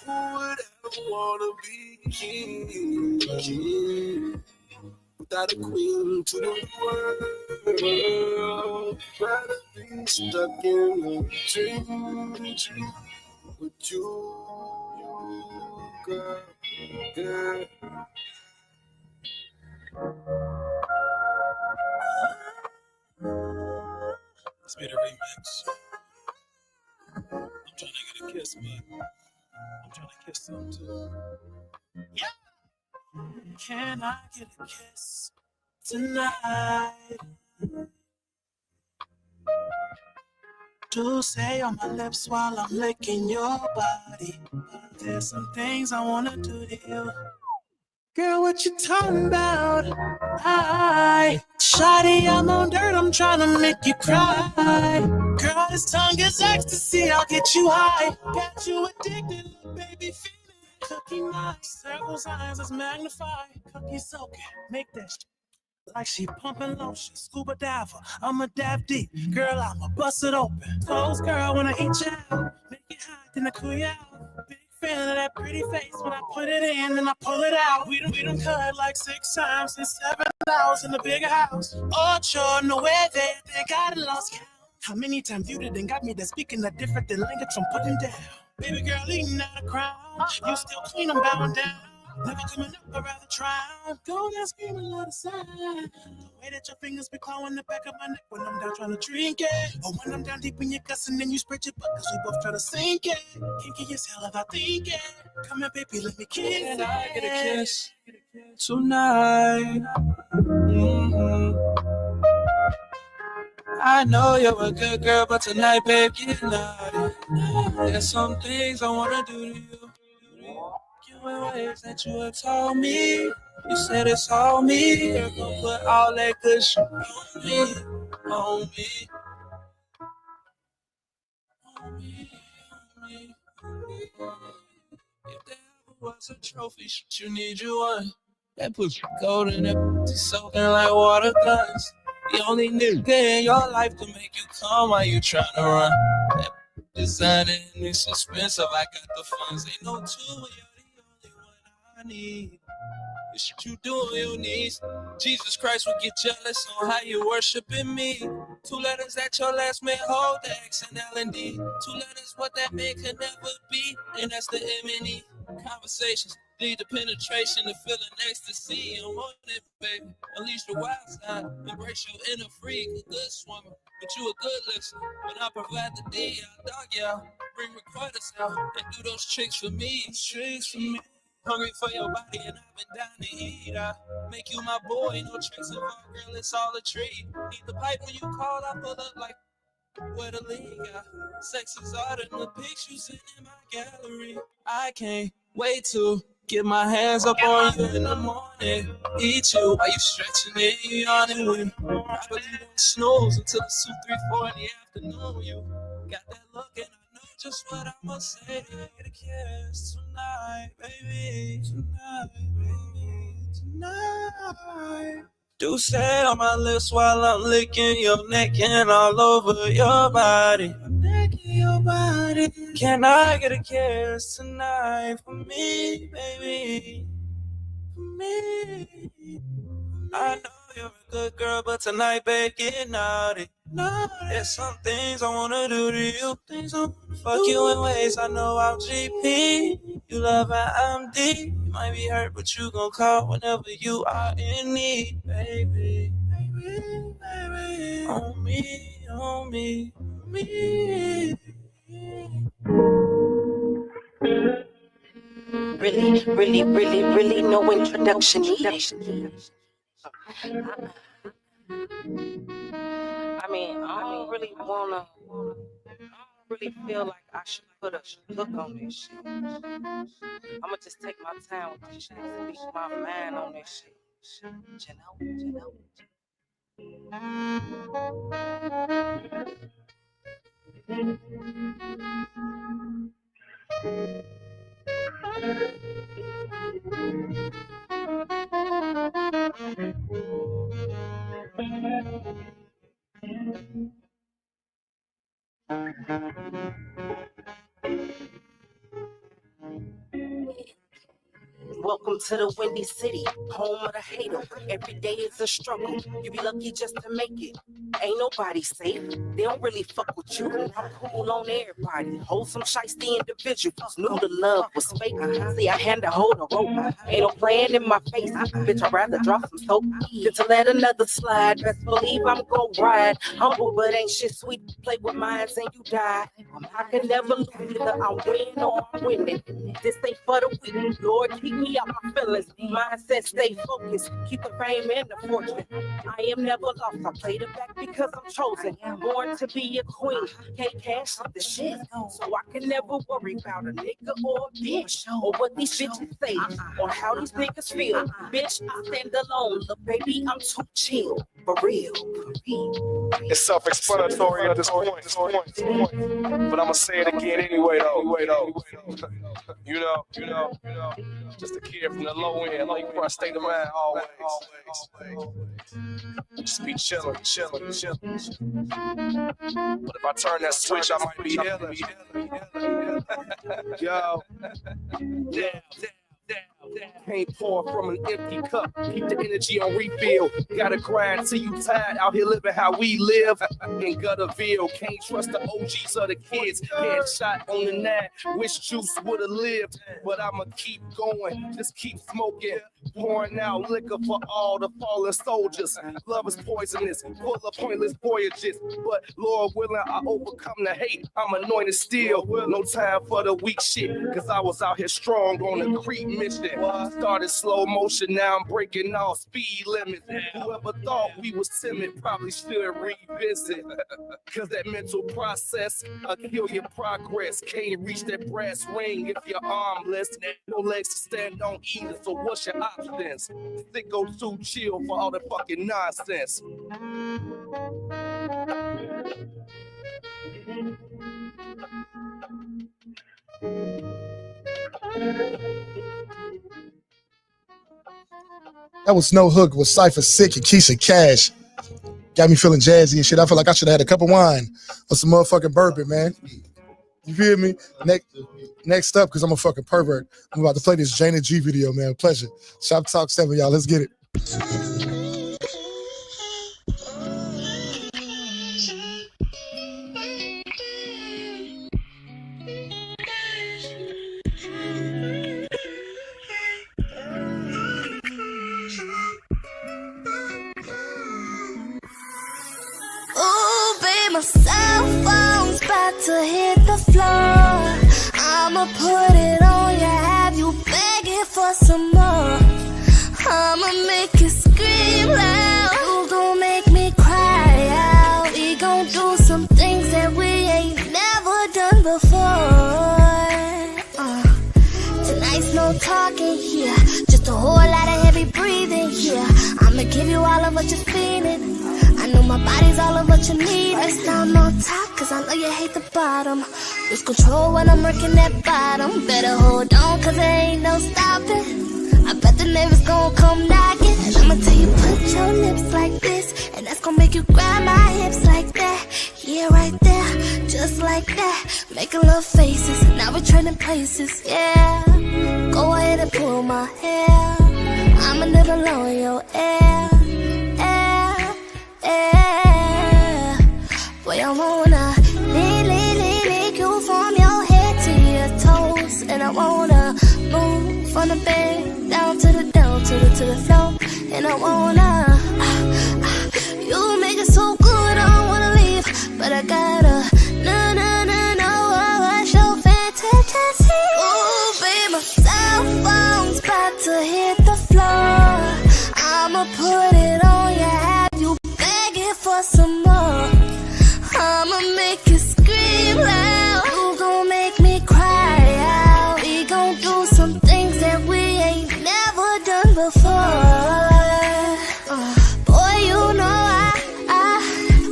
Who would ever wanna be king without a queen to the world? Rather be stuck in a dream with you, girl, girl. Let's be the remix. I'm trying to get a kiss, but I'm trying to kiss them too. Yeah. Can I get a kiss tonight? Do say on my lips while I'm licking your body. There's some things I wanna do to you. Girl, what you talking about? Shawty, I'm on dirt, I'm trying to make you cry. Girl, this tongue is ecstasy, I'll get you high. Got you addicted, baby, feeling. Cookie nuts, circles, eyes, let's magnify. Cookie soaking, make that shit like she pumping lotion. Scuba diver, I'ma dive deep. Girl, I'ma bust it open. Close, girl, when I eat you out. Make it hot, then I cool you out. Big fan of that pretty face when I put it in, then I pull it out. We done cut like 6 times in 7 hours in the bigger house. Ocho, no way, they got it lost count. How many times you done got me that speaking a different than language I'm putting down? Baby girl, eating out a crown. You still queen, I'm bowing down. Never coming up, I'd rather drown. Go and scream a lot of sign. The way that your fingers be clawing the back of my neck when I'm down trying to drink it. Or when I'm down deep in your guts and then you spread your butt cause we both try to sink it. Can't get yourself if I think it. Come here, baby, let me kiss it. Can I get a kiss tonight? I know you're a good girl, but tonight, babe, get naughty. There's some things I wanna do to you. You in ways that you have told me. You said it's all me. You're gonna put all that good shit on me, on me, on me, on me, on me. If there ever was a trophy, shit, you need you one. That pussy gold and that pussy soaking like water guns. The only nigga in your life to make you come while you tryna run. That designer and it's expensive. I got the funds. Ain't no two of you're the only one I need. It's what you do on your knees. Jesus Christ will get jealous on how you worshiping me. 2 letters at your last man, hold the X and L and D. 2 letters, what that man could never be, and that's the M&E. Conversations lead to penetration, to feeling ecstasy. I want it, baby. Unleash the wild side, embrace your inner freak, a good swimmer, but you a good listener. When I provide the D, I dog y'all. Bring recorders out and do those tricks for me. Tricks for me. Hungry for your body and I've been down to eat. I make you my boy, no tricks involved, girl, it's all a treat. Need the pipe when you call, I pull up like where the league got. Sex is art and the pics you send in my gallery. I can't wait to get my hands up on you in the morning. Eat you while you stretching it, you yawning with. I believe in snooze until it's 2, 3, 4 in the afternoon. You got that look and I know just what I'ma say. Get a kiss tonight, baby. Tonight, baby. Tonight. Do say on my lips while I'm licking your neck and all over your body. Neck and your body. Can I get a kiss tonight for me, baby? For me. I know you're a good girl, but tonight, babe, get naughty. There's some things I wanna do to you. Fuck you in ways I know I'm GP. You love and I'm deep. You might be hurt, but you gon' call whenever you are in need, baby. Baby, baby. On me, on me, on me. Really no introduction. I mean, I don't really feel like I should put a look on this shit. I'ma just take my time with this shit, speak my mind on this shit. You know. Welcome to the Windy City, home of the hater. Every day is a struggle. You be lucky just to make it. Ain't nobody safe. They don't really fuck with you. I'm cool on everybody. Wholesome, shiesty individuals. Knew the love was fake. See, I had to hold a rope. Ain't no playing in my face. Bitch, I'd rather drop some soap than to let another slide. Best believe I'm gon' ride. Humble, but ain't shit sweet. Play with minds and you die. I can never lose. Either I win or I'm winning. This ain't for the weak. Lord, keep me out my feelings. Mindset, stay focused. Keep the fame and the fortune. I am never lost. I played it back because I'm chosen. Born to be a queen. Can't cash the shit. So I can never worry about a nigga or a bitch. Or what these bitches say. Or how these niggas feel. Bitch, I stand alone. Look, baby, I'm too chill. For real. It's self-explanatory at this point. But I'ma say it again anyway, though. You know, just a kid from the low end, like front state of mind, always. Just be chillin'. But if I turn that switch, I might be illin'. Yo, damn. Can't pour from an empty cup. Keep the energy on refill. Gotta grind till you tired. Out here living how we live in Gutterville. Can't trust the OGs or the kids. Headshot on the 9. Wish Juice would've lived, but I'ma keep going. Just keep smoking. Pouring out liquor for all the fallen soldiers. Love is poisonous, full of pointless voyages. But Lord willing, I overcome the hate. I'm anointed still. No time for the weak shit. Cause I was out here strong on the creep mission. Started slow motion, now I'm breaking all speed limits. Whoever thought we was timid probably should revisit. Cause that mental process kill your progress. Can't reach that brass ring if you're armless. No legs to stand on either, so what's your options? Sicko too chill for all the fucking nonsense. That was No Hook with Cypher Sick and Keisha Cash. Got me feeling jazzy and shit. I feel like I should have had a cup of wine or some motherfucking bourbon, man. You feel me? Next up, because I'm a fucking pervert, I'm about to play this Jana G video, man. Pleasure. Shoptalk 7, y'all. Let's get it. My cell phone's about to hit the floor. I'ma put it on you, have you begging for some more. I'ma make you scream loud. You gon' make me cry out. We gon' do some things that we ain't never done before. Tonight's no talking here, just a whole lot of heavy breathing here. I'ma give you all of what you're feeling. I know my body's all of what you need. First down on top, cause I know you hate the bottom. Lose control when I'm working that bottom. Better hold on, cause there ain't no stopping. I bet the neighbors gon' come knocking. And I'ma tell you, put your lips like this, and that's gon' make you grab my hips like that. Yeah, right there, just like that. Making love faces, now we're trading places, yeah. Go ahead and pull my hair. I'ma nibble on your air. Boy, I wanna lick you from your head to your toes. And I wanna move from the bed down to the floor. And I wanna you make it so good, I don't wanna leave. But I gotta no, what's your fantasy? Ooh, baby, my cell I'ma put it on you, have you begging for some more. I'ma make you scream loud. You gon' make me cry out. We gon' do some things that we ain't never done before. Boy, you know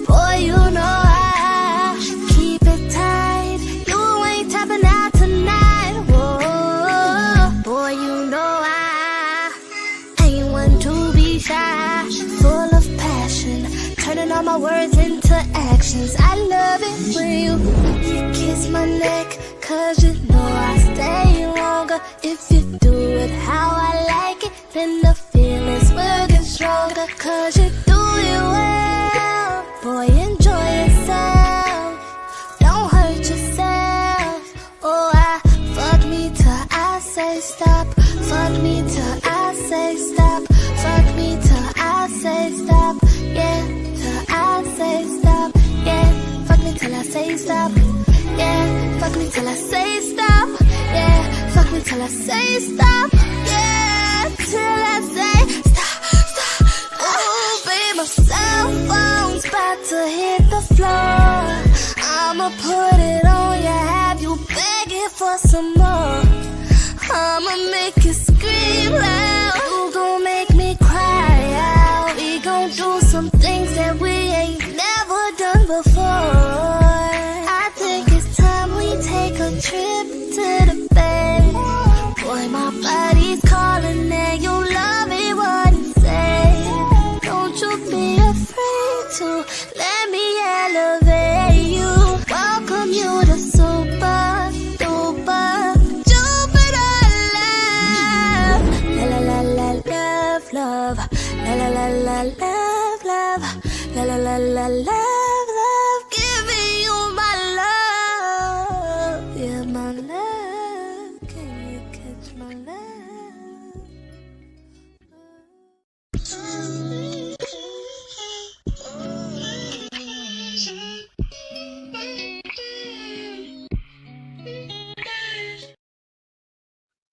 boy, you know I keep it tight. You ain't tapping out tonight. Whoa, boy, you know I ain't one to be shy. Full of passion, turning all my words into actions. I love it when you kiss my neck, cause you know I stay longer. If you do it how I like it, then the feelings will get stronger. Cause you do it well. Boy, enjoy yourself. Don't hurt yourself. Oh, fuck me till I say stop. Fuck me till I say stop. Fuck me till I say stop. Yeah, till I say stop. Yeah, fuck me till I say stop. Yeah, fuck me till I say stop. Yeah, fuck me till I say stop. Yeah, till I say stop, stop. Oh, baby, my cell phone's about to hit the floor. I'ma put it on you, have you begging for some more. I'ma make you scream loud. You gon' make me cry out. We gon' do some things that we ain't never done before. I think it's time we take a trip to the bed. Boy, my body's calling and you love me what it say. Don't you be afraid to let me elevate you. Welcome you to super, duper, Jupiter love. La la la la love, love. La la la la love, love. La la la la love, love. Giving you my love. Yeah, my love. Can you catch my love?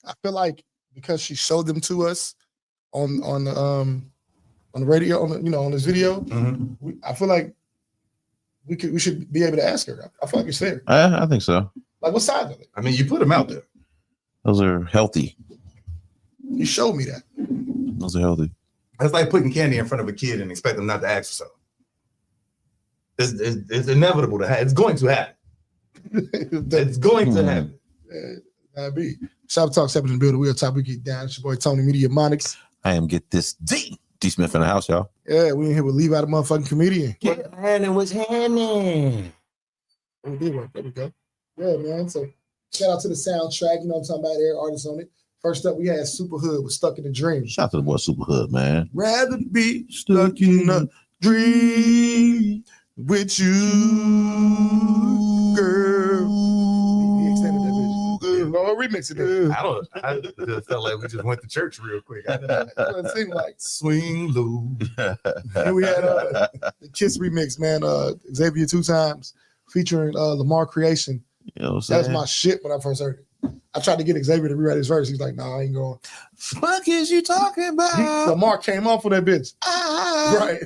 I feel like because she showed them to us on the radio, on this video, I feel like we should be able to ask her. I feel like it's fair. I think so. Like, what size of it? I mean, you put them out there. Those are healthy. You showed me that. Those are healthy. That's like putting candy in front of a kid and expect them not to ask for something. It's inevitable to happen. It's going to happen. It's going to happen. That'd be. Shoptalk 7 in the building. We'll top. We get down. It's your boy Tony Media MONIX. I am Get This D Smith in the house, y'all. Yeah, we in here with Levi, the motherfucking comedian. What's happening? Oh, it did work. There we go. Yeah, man. So shout out to the soundtrack. You know what I'm talking about? Air artists on it. First up, we had Super Hood with Stuck in a Dream. Shout out to the boy Super Hood, man. Rather be stuck in a dream with you, girl. He extended that bitch. No, remix it. I just felt like we just went to church real quick. It seemed like Swing low. and we had the Kiss remix, man. Xavier 2 Times featuring Lamar Creation. You know what I'm saying? That's my shit when I first heard it. I tried to get Xavier to rewrite his verse. He's like, "Nah, I ain't going." Fuck is you talking about? Lamar came off with that bitch. Right.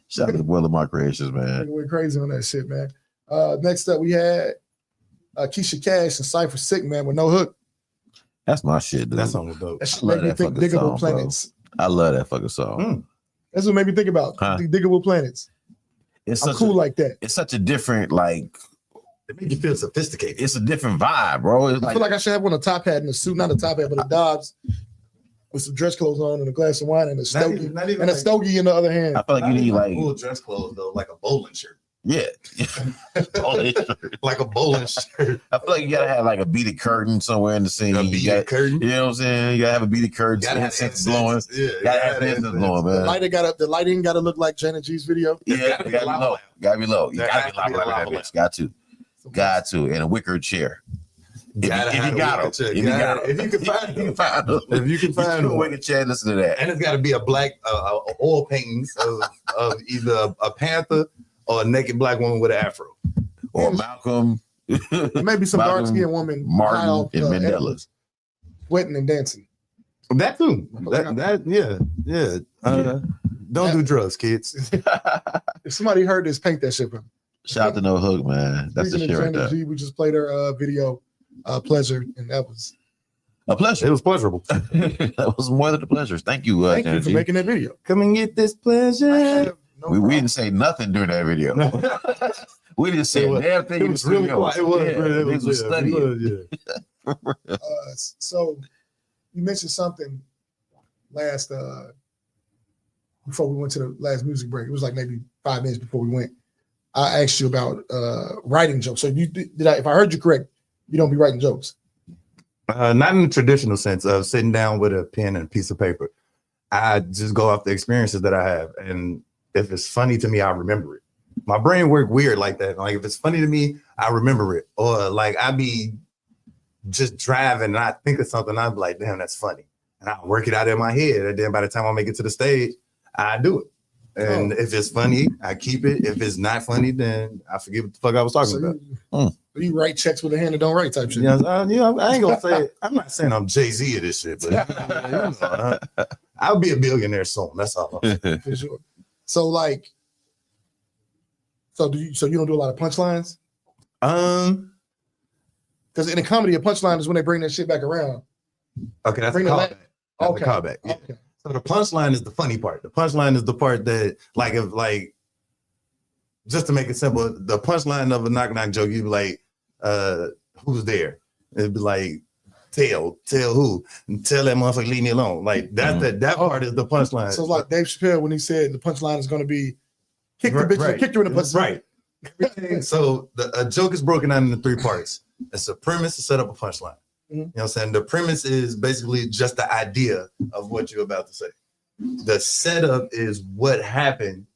Shout out to the boy Lamar Creations, man. We went crazy on that shit, man. Next up, we had Keisha Cash and Cypher Sick, man, with No Hook. That's my shit, dude. That song was dope. That shit made me think Diggable Planets. Bro. I love that fucking song. That's what made me think about Diggable Planets. I'm cool like that. It's such a different, like, it made you feel sophisticated. It's a different vibe, bro. It's I feel like I should have on a top hat and a suit, not a top hat, but a Dobbs with some dress clothes on and a glass of wine and a stogie, a stogie in the other hand. I feel like you need like full dress clothes though, like a bowling shirt. Yeah, like a bowling shirt. I feel like you gotta have like a beaded curtain somewhere in the scene. Curtain. You know what I'm saying? You gotta have a beaded curtain. Gotta have incense blowing. Yeah, gotta have incense blowing, man. The lighting gotta look like Janet G's video. Yeah, gotta be low. Gotta be low. You gotta be lava lamps. Got to. And a wicker chair. If you can find a wicker chair, listen to that. And it's got to be a black oil painting of either a panther or a naked black woman with an afro, or Malcolm. Maybe some dark skinned woman, Martin and Mandela, sweating and dancing. That too. Yeah. Don't do drugs, kids. If somebody heard this, paint that shit for me. Shout out to No Hook, man. That's the shit right there. G, we just played her video, Pleasure, and that was a pleasure. It was pleasurable. That was more than a pleasure. Thank you. Thank you for making that video. Come and get this pleasure. We didn't say nothing during that video. We didn't say a damn thing. It was really quiet. It was studying. So you mentioned something last before we went to the last music break. It was like maybe 5 minutes before we went. I asked you about writing jokes. So if I heard you correct, you don't be writing jokes. Not in the traditional sense of sitting down with a pen and a piece of paper. I just go off the experiences that I have, and if it's funny to me, I remember it. My brain work weird like that. Like if it's funny to me, I remember it. Or like I be just driving and I think of something, I'm like, damn, that's funny. And I work it out in my head. And then by the time I make it to the stage, I do it. And if it's funny, I keep it. If it's not funny, then I forget what the fuck I was talking about. You write checks with a hand that don't write type shit. Yeah, I ain't gonna say, I'm not saying I'm Jay-Z of this shit, but I'll be a billionaire soon. That's all. For sure. So like, so you don't do a lot of punchlines? Because in a comedy, a punchline is when they bring that shit back around. Okay, that's a callback. That's a callback. Yeah. Okay. So the punchline is the funny part. The punchline is the part that, like, if like, just to make it simple, the punchline of a knock-knock joke, you'd be like, who's there? It'd be like, tell who? And tell that motherfucker leave me alone. Like that part is the punchline. So like Dave Chappelle when he said the punchline is going to be kick the bitch, kick her in the pussy. Right. Everything. So a joke is broken down into 3 parts. It's a premise to set up a punchline. You know what I'm saying? The premise is basically just the idea of what you're about to say. The setup is what happened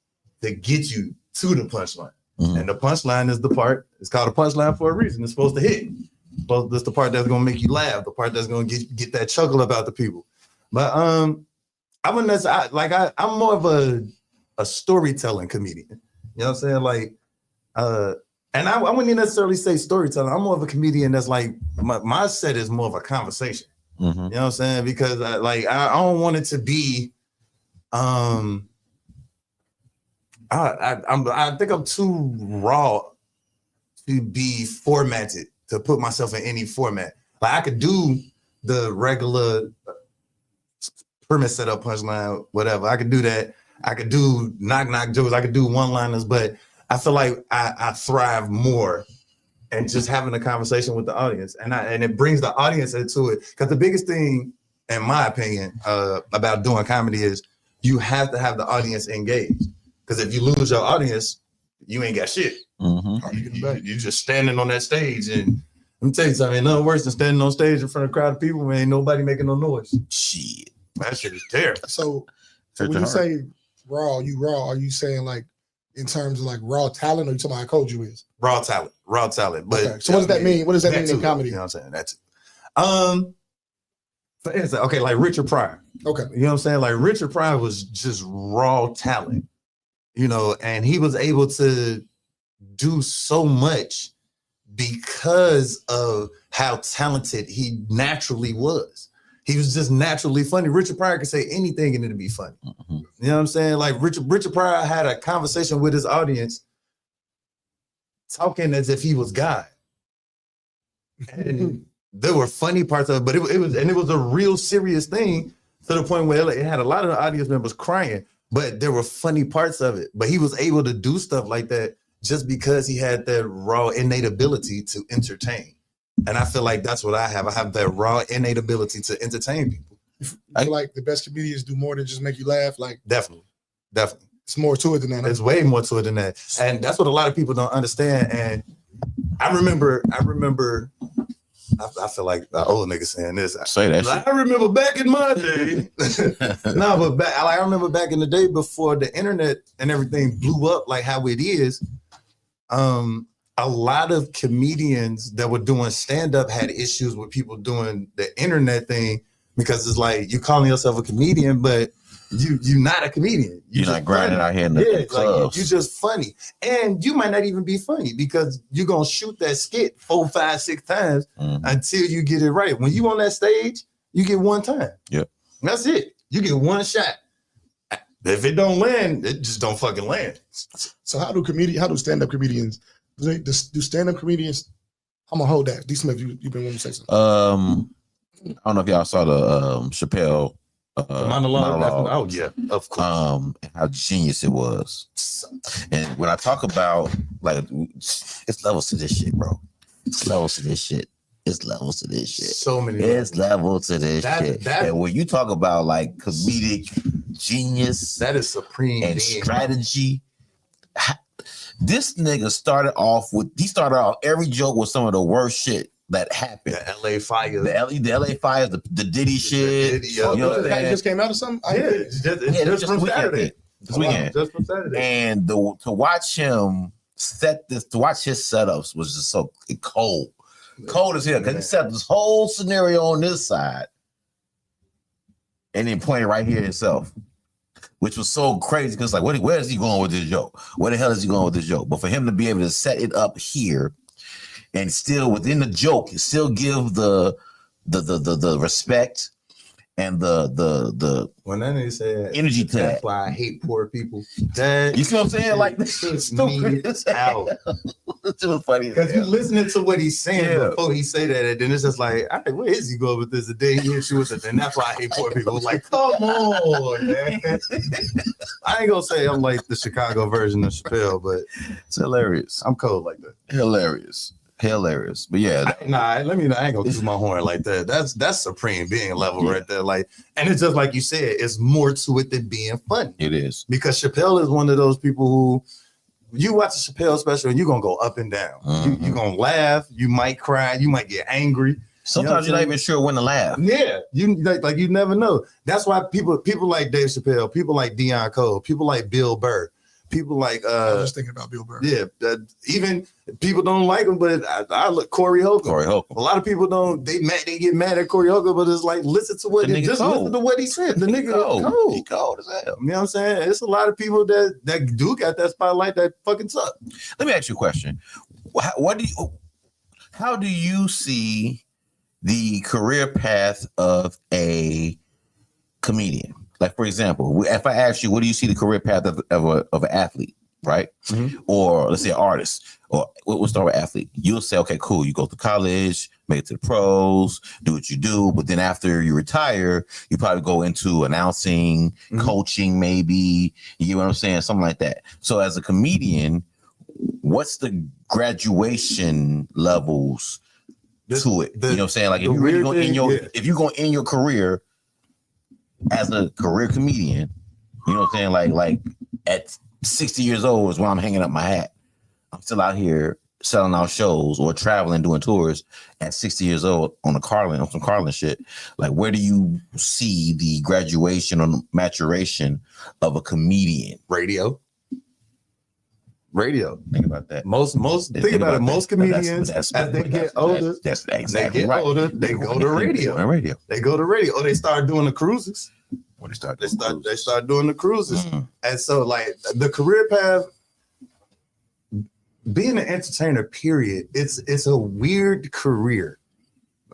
to get you to the punchline. And the punchline is the part, it's called a punchline for a reason. It's supposed to hit. That's the part that's gonna make you laugh, the part that's gonna get that chuckle about the people. But I wouldn't necessarily, like I'm more of a storytelling comedian. You know what I'm saying? Like and I wouldn't necessarily say storytelling. I'm more of a comedian that's like my set is more of a conversation. You know what I'm saying? Because I don't want it to be I think I'm too raw to be formatted, to put myself in any format. Like I could do the regular premise setup, punchline, whatever. I could do that. I could do knock-knock jokes. I could do one-liners, but I feel like I thrive more in just having a conversation with the audience. And it brings the audience into it. Because the biggest thing, in my opinion, about doing comedy is you have to have the audience engaged. Because if you lose your audience, you ain't got shit. You just standing on that stage, and let me tell you something, ain't nothing worse than standing on stage in front of a crowd of people and ain't nobody making no noise. Shit. That shit is terrible. So when you say raw, are you saying like in terms of like raw talent, or you talking about how cold you is? Raw talent. But okay. So what does that mean? What does that mean in comedy? You know what I'm saying? That's it. For instance, okay, like Richard Pryor. Okay. You know what I'm saying? Like Richard Pryor was just raw talent, you know, and he was able to do so much because of how talented he naturally was. He was just naturally funny. Richard Pryor could say anything and it'd be funny. You know what I'm saying? Like Richard Pryor had a conversation with his audience, talking as if he was God. And there were funny parts of it, but it was a real serious thing to the point where it had a lot of the audience members crying, but there were funny parts of it. But he was able to do stuff like that just because he had that raw innate ability to entertain. And I feel like that's what I have. I have that raw innate ability to entertain people. I feel like the best comedians do more than just make you laugh. Like definitely. It's more to it than that. There's way more to it than that. And that's what a lot of people don't understand. And I remember I feel like the old nigga saying this. Say that shit. I remember back in my day. No, but I remember back in the day before the internet and everything blew up like how it is. A lot of comedians that were doing stand-up had issues with people doing the internet thing, because it's like you calling yourself a comedian, but you're not a comedian. You're not grinding out here in the clubs. Like, you're just funny. And you might not even be funny because you're going to shoot that skit 4, 5, 6 times until you get it right. When you on that stage, you get one time. Yep. That's it. You get one shot. If it don't land, it just don't fucking land. So how do stand-up comedians? Do stand-up comedians? I'm gonna hold that. D. Smith, you've been wanting to say something. I don't know if y'all saw the Chappelle monologue. Oh yeah, of course. How genius it was. And when I talk about like, it's levels to this shit, bro. It's levels to this shit. It's levels to this shit. So many. It's levels to this shit. And when you talk about like comedic genius, that is supreme and strategy. This nigga started off every joke with some of the worst shit that happened. The LA fires. The LA fires, the Diddy shit. You know that just came out or something? Just from Saturday. This weekend. Just from Saturday. And to watch him to watch his setups was just so cold. Cold as hell. Because he set this whole scenario on this side and then pointed right here himself. Which was so crazy because like, where is he going with this joke? Where the hell is he going with this joke? But for him to be able to set it up here and still within the joke, still give the respect and the when that nigga said energy to that's that. why I hate poor people. That you see what I'm saying? Like this is stupid. Out. It's just funny because you're listening to what he's saying before he say that, and then it's just like, all right, where is he going with this? The day he hits you with it, and that's why I hate poor people. Like, come on, man. I ain't gonna say I'm like the Chicago version of Chappelle, but it's hilarious. I'm cold like that. Hilarious. But yeah, I ain't gonna toot my horn like that. That's supreme being level right there. Like, and it's just like you said, it's more to it than being funny. It is because Chappelle is one of those people who you watch a Chappelle special and you're gonna go up and down. Mm-hmm. You're gonna laugh, you might cry, you might get angry. Sometimes you're not even sure when to laugh. Yeah, you like you never know. That's why people like Dave Chappelle, people like Deion Cole, people like Bill Burr. People like I was just thinking about Bill Burr. Yeah, even people don't like him, but I look Corey Holcomb. A lot of people don't. They get mad at Corey Holcomb, but it's like listen to what listen to what he said. The nigga cold. He cold as hell. You know what I'm saying? It's a lot of people that do got that spotlight that fucking suck. Let me ask you a question. How do you see the career path of a comedian? Like, for example, if I ask you, what do you see the career path of an athlete, right? Mm-hmm. Or let's say an artist, or we'll start with athlete. You'll say, okay, cool. You go to college, make it to the pros, do what you do. But then after you retire, you probably go into announcing, coaching, maybe. You get what I'm saying? Something like that. So as a comedian, what's the graduation levels to it? You know what I'm saying? Like if you really go if you go in your career as a career comedian, you know what I'm saying? Like at 60 years old is when I'm hanging up my hat. I'm still out here selling out shows or traveling, doing tours at 60 years old on some Carlin shit. Like, where do you see the graduation or maturation of a comedian? Radio. Think about that. Most comedians as they get older, they go to radio. They go to radio, or they start doing the cruises. When they start doing the cruises. And so like the career path, being an entertainer, period, it's a weird career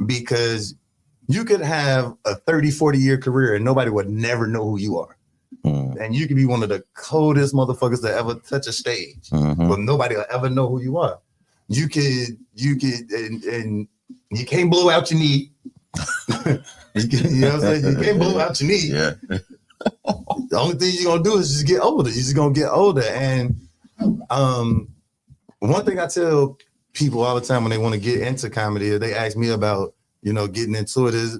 because you could have a 30-40 year career and nobody would never know who you are. And you could be one of the coldest motherfuckers that ever touch a stage, but nobody will ever know who you are. You could, and you can't blow out your knee. You know what I'm saying? You can't blow out your knee. Yeah. The only thing you're gonna do is just get older. You're just gonna get older. And one thing I tell people all the time when they want to get into comedy, or they ask me about, getting into it, is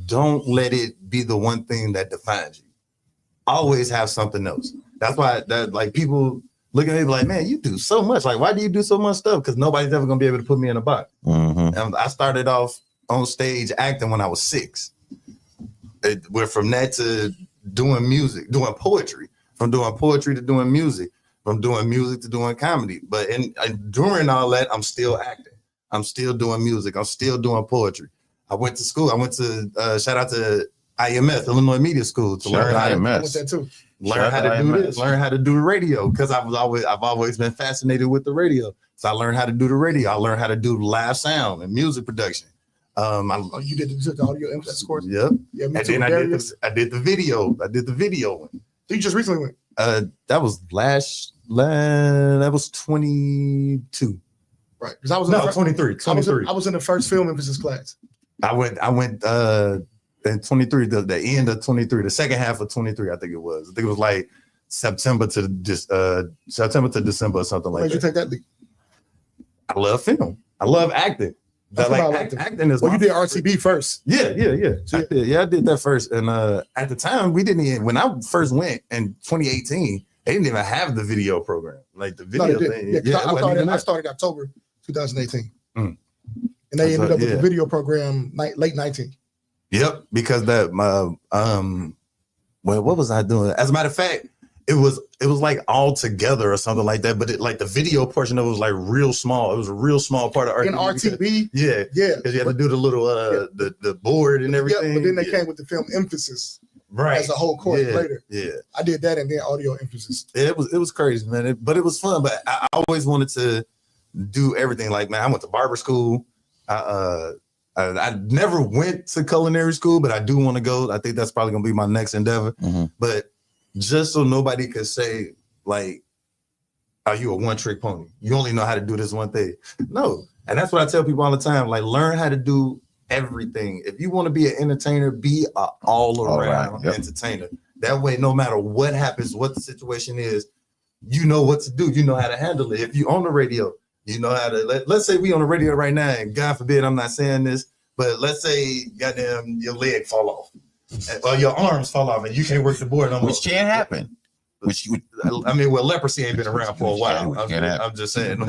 don't let it be the one thing that defines you. Always have something else. That's why people look at me like, man, you do so much. Like, why do you do so much stuff? Because nobody's ever gonna be able to put me in a box. And I started off on stage acting when I was 6. It went from that to doing music, doing poetry, from doing poetry to doing music, from doing music to doing comedy. But during all that, I'm still acting. I'm still doing music. I'm still doing poetry. I went to school. I went to shout out to IMS, Illinois Media School, to learn how to do this, learn how to do the radio, because I've always been fascinated with the radio. So I learned how to do the radio. I learned how to do live sound and music production. You did the audio emphasis course? Yep. Yeah, me And too. then I did the video. I did the video one. So you just recently went? That was that was 22. Right. Because I was 23. I was in the first film emphasis class. I went in 23, the end of 23, the second half of 23, I think it was. I think it was like September to December or something like that. Where'd you take that leap? I love film. I love acting. Acting is. Well, you did RTB first. Yeah. I did that first. And at the time, we didn't even. When I first went in 2018, they didn't even have the video program, like the video thing. Yeah, I started October 2018, and they ended up with the video program late 19. Yep, because that well, what was I doing? As a matter of fact, it was like all together or something like that. But like the video portion of it was like real small. It was a real small part of RTB. In RTB, because you had to do the little the board and everything. Yeah, but then they came with the film emphasis. Right. As a whole course later. Yeah. I did that and then audio emphasis. It was crazy, man. But it was fun. But I always wanted to do everything. Like, man, I went to barber school. I never went to culinary school, but I do want to go. I think that's probably gonna be my next endeavor. But just so nobody could say, like, are you a one-trick pony? You only know how to do this one thing. No. And that's what I tell people all the time. Like, learn how to do everything. If you want to be an entertainer, be an all-around entertainer. That way, no matter what happens, what the situation is, you know what to do. You know how to handle it. If you on the radio, you know how to. Let's say we on the radio right now, and God forbid I'm not saying this, but let's say goddamn your leg fall off, or your arms fall off, and you can't work the board no more. Which can't happen. Leprosy ain't been around for a while. I'm just saying,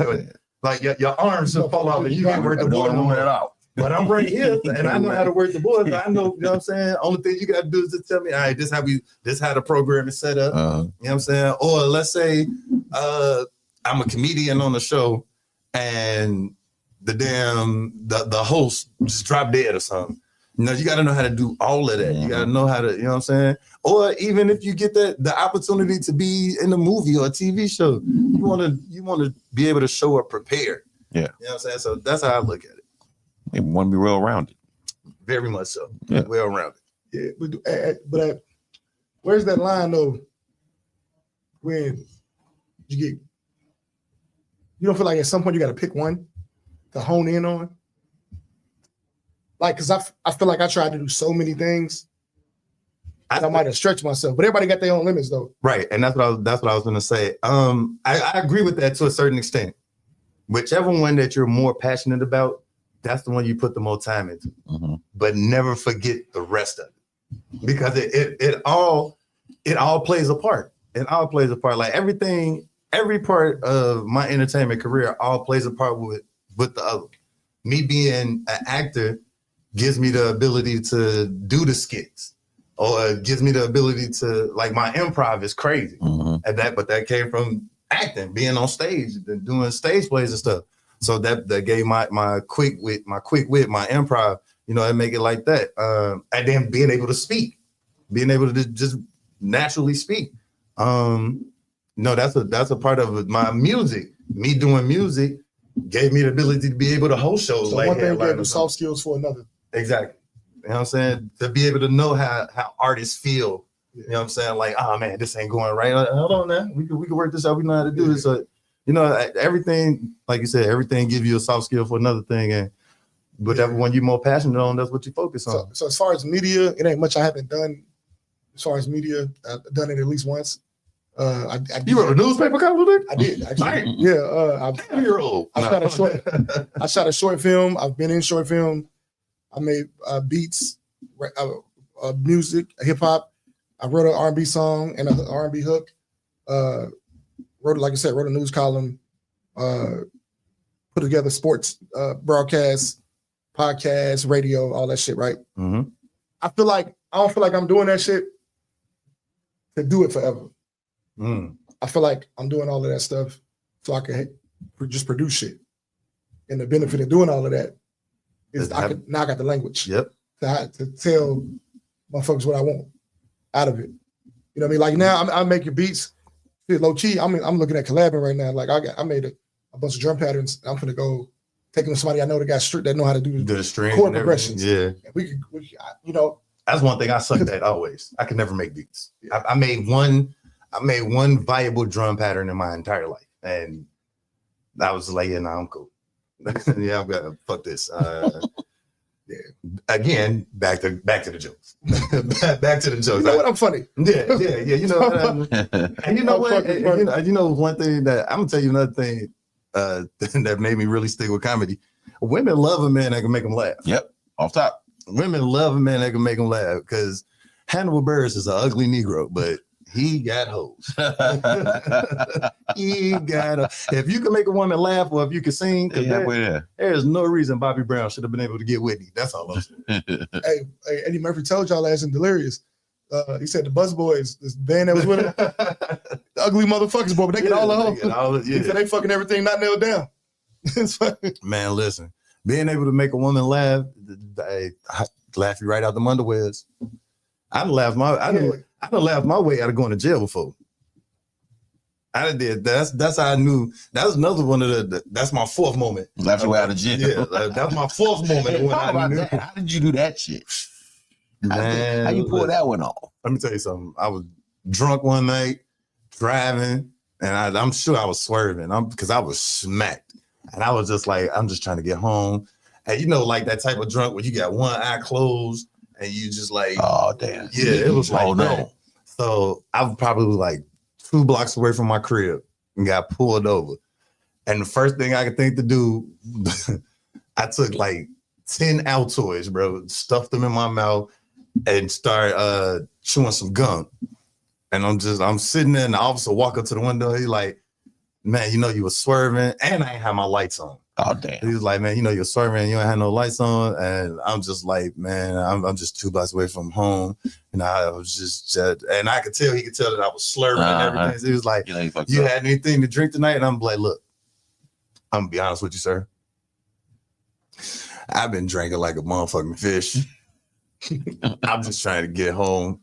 like your arms will fall off, and you can't work the board no more. But I'm right here, and I know how to work the board. So I know, you know what I'm saying? Only thing you got to do is just tell me, all right, this how the program is set up. You know what I'm saying? Or let's say I'm a comedian on the show, and the host just dropped dead or something. You know, you got to know how to do all of that. You got to know how to, you know what I'm saying? Or even if you get the opportunity to be in a movie or a TV show, you want to be able to show up prepared. Yeah. You know what I'm saying? So that's how I look at it. You want to be well-rounded. Very much so. Yeah. Well-rounded. Yeah, but where's that line though? When you don't feel like at some point you got to pick one to hone in on? Like, because I feel like I tried to do so many things. I might have stretched myself, but everybody got their own limits though. Right, and that's what I was going to say. I agree with that to a certain extent. Whichever one that you're more passionate about, that's the one you put the most time into. But never forget the rest of it, because it all plays a part. It all plays a part. Like every part of my entertainment career all plays a part with the other. Me being an actor gives me the ability to do the skits, or gives me the ability to, like, my improv is crazy. But that came from acting, being on stage and doing stage plays and stuff. So that gave my quick wit, my improv, you know, and make it like that. And then being able to speak, being able to just naturally speak. No, that's a part of my music. Me doing music gave me the ability to be able to host shows. So like one thing gave the soft skills for another. Exactly. You know what I'm saying? To be able to know how artists feel. You know what I'm saying? Like, oh man, this ain't going right. Hold on now. We can work this out. We know how to do this. So, you know, everything, like you said, everything gives you a soft skill for another thing. And whatever one you're more passionate on, that's what you focus on. So as far as media, it ain't much I haven't done. As far as media, I've done it at least once. You wrote a newspaper column? I did, actually. Yeah. I shot a short film. I've been in short film. I made beats, music, hip hop. I wrote an R&B song and an R&B hook. Wrote a news column. Put together sports broadcasts, podcasts, radio, all that shit. Right. I don't feel like I'm doing that shit to do it forever. I feel like I'm doing all of that stuff so I can just produce shit. And the benefit of doing all of that is I got the language. Yep. To tell motherfuckers what I want out of it. You know what I mean? Like now I'm making beats. Low key, I'm looking at collabing right now. Like I made a bunch of drum patterns. I'm gonna go taking somebody I know that know how to do the string chord progressions. Yeah. And we you know. That's one thing I sucked at always. I could never make beats. I made one viable drum pattern in my entire life. And I was like, yeah, I'm cool. Yeah, I'm gonna fuck this. Yeah. Again, back to the jokes. back to the jokes. You know what? I'm funny. Yeah. You know, and you know what? You know one thing that I'm gonna tell you another thing that made me really stick with comedy. Women love a man that can make them laugh. Yep, off top. Women love a man that can make them laugh because Hannibal Buress is an ugly Negro, but he got hoes. If you can make a woman laugh or if you can sing, there's no reason Bobby Brown should have been able to get Whitney. That's all I'm saying. Hey, Eddie Murphy told y'all last in Delirious. He said the Busboys, this band that was with him, the ugly motherfuckers, boy, but they get all the hoes. He said they fucking everything not nailed down. Man, listen, being able to make a woman laugh, I laugh you right out the underwears. I done laughed my way out of going to jail before. I did. That's how I knew. That was another one of that's my fourth moment. Laughed your way out of jail. Yeah, that's my fourth moment. When I knew. That. How did you do that shit? Man, how you pull that one off? Let me tell you something. I was drunk one night, driving, and I'm sure I was swerving. Because I was smacked, and I was just like, I'm just trying to get home. And you know, like that type of drunk where you got one eye closed and you just like, oh damn, yeah, it was like, oh no. So I was probably like 2 blocks away from my crib and got pulled over. And the first thing I could think to do, I took like 10 Altoids, bro, stuffed them in my mouth and started chewing some gum. And I'm sitting there and the officer walk up to the window. He's like, man, you know, you were swerving and I ain't have my lights on. Oh, damn. He was like, man, you know, you're swerving and you ain't have no lights on. And I'm just like, man, I'm just 2 blocks away from home. And I was just and I could tell, he could tell that I was slurring and everything. So he was like, you had anything to drink tonight? And I'm like, look, I'm gonna be honest with you, sir. I've been drinking like a motherfucking fish. I'm just trying to get home.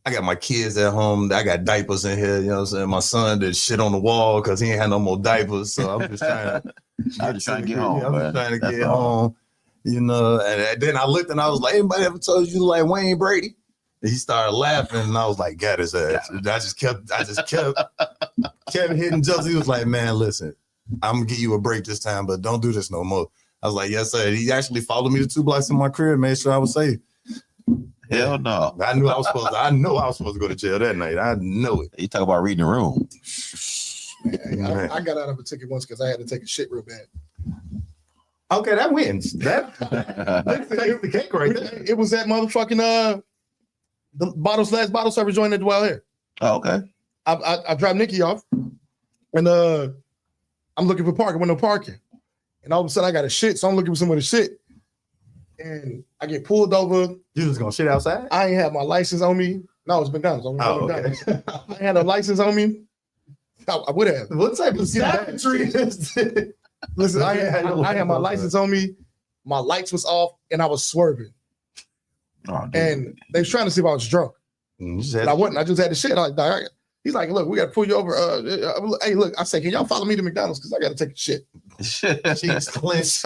I got my kids at home. I got diapers in here. You know what I'm saying? My son did shit on the wall because he ain't had no more diapers. So I'm just trying to get home. I'm just trying to get home. You know, and then I looked and I was like, anybody ever told you like Wayne Brady? And he started laughing and I was like, got his ass. I just kept hitting jokes. He was like, man, listen, I'm gonna give you a break this time, but don't do this no more. I was like, yes, sir. He actually followed me to 2 blocks in my crib, made sure I was safe. Hell no. I knew I was supposed to go to jail that night. I know it. You talk about reading the room. Man, I got out of a ticket once because I had to take a shit real bad. Okay, that wins. That's the cake right there. It was that motherfucking the last bottle service joint at the Wild Hair. Oh, okay. I dropped Nikki off and I'm looking for parking, window parking. And all of a sudden I got a shit, so I'm looking for somewhere to shit. And I get pulled over. You just gonna shit outside? I ain't had my license on me. No, it's McDonald's. McDonald's. I had a license on me. I would have. What type of savagery is this? Listen, I had my license on me. My lights was off, and I was swerving. Oh, and they was trying to see if I was drunk. But I wasn't. I just had the shit. I'm like, he's like, look, we got to pull you over. Hey, look, I said, can y'all follow me to McDonald's? Because I got to take a shit. She's clenched.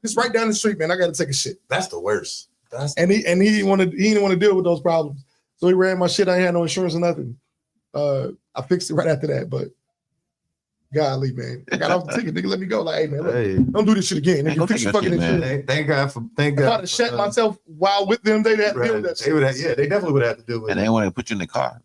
Just right down the street, man. I got to take a shit. That's the worst. And he didn't want to deal with those problems. So he ran my shit. I ain't had no insurance or nothing. I fixed it right after that, but golly, man. I got off the ticket. Nigga, let me go. Like, hey, man, look, don't do this shit again. Nigga, fix your fucking insurance. Thank God. If I'd have shat myself while with them, they'd have to deal with that shit. They definitely would have to do with it. And they want to put you in the car.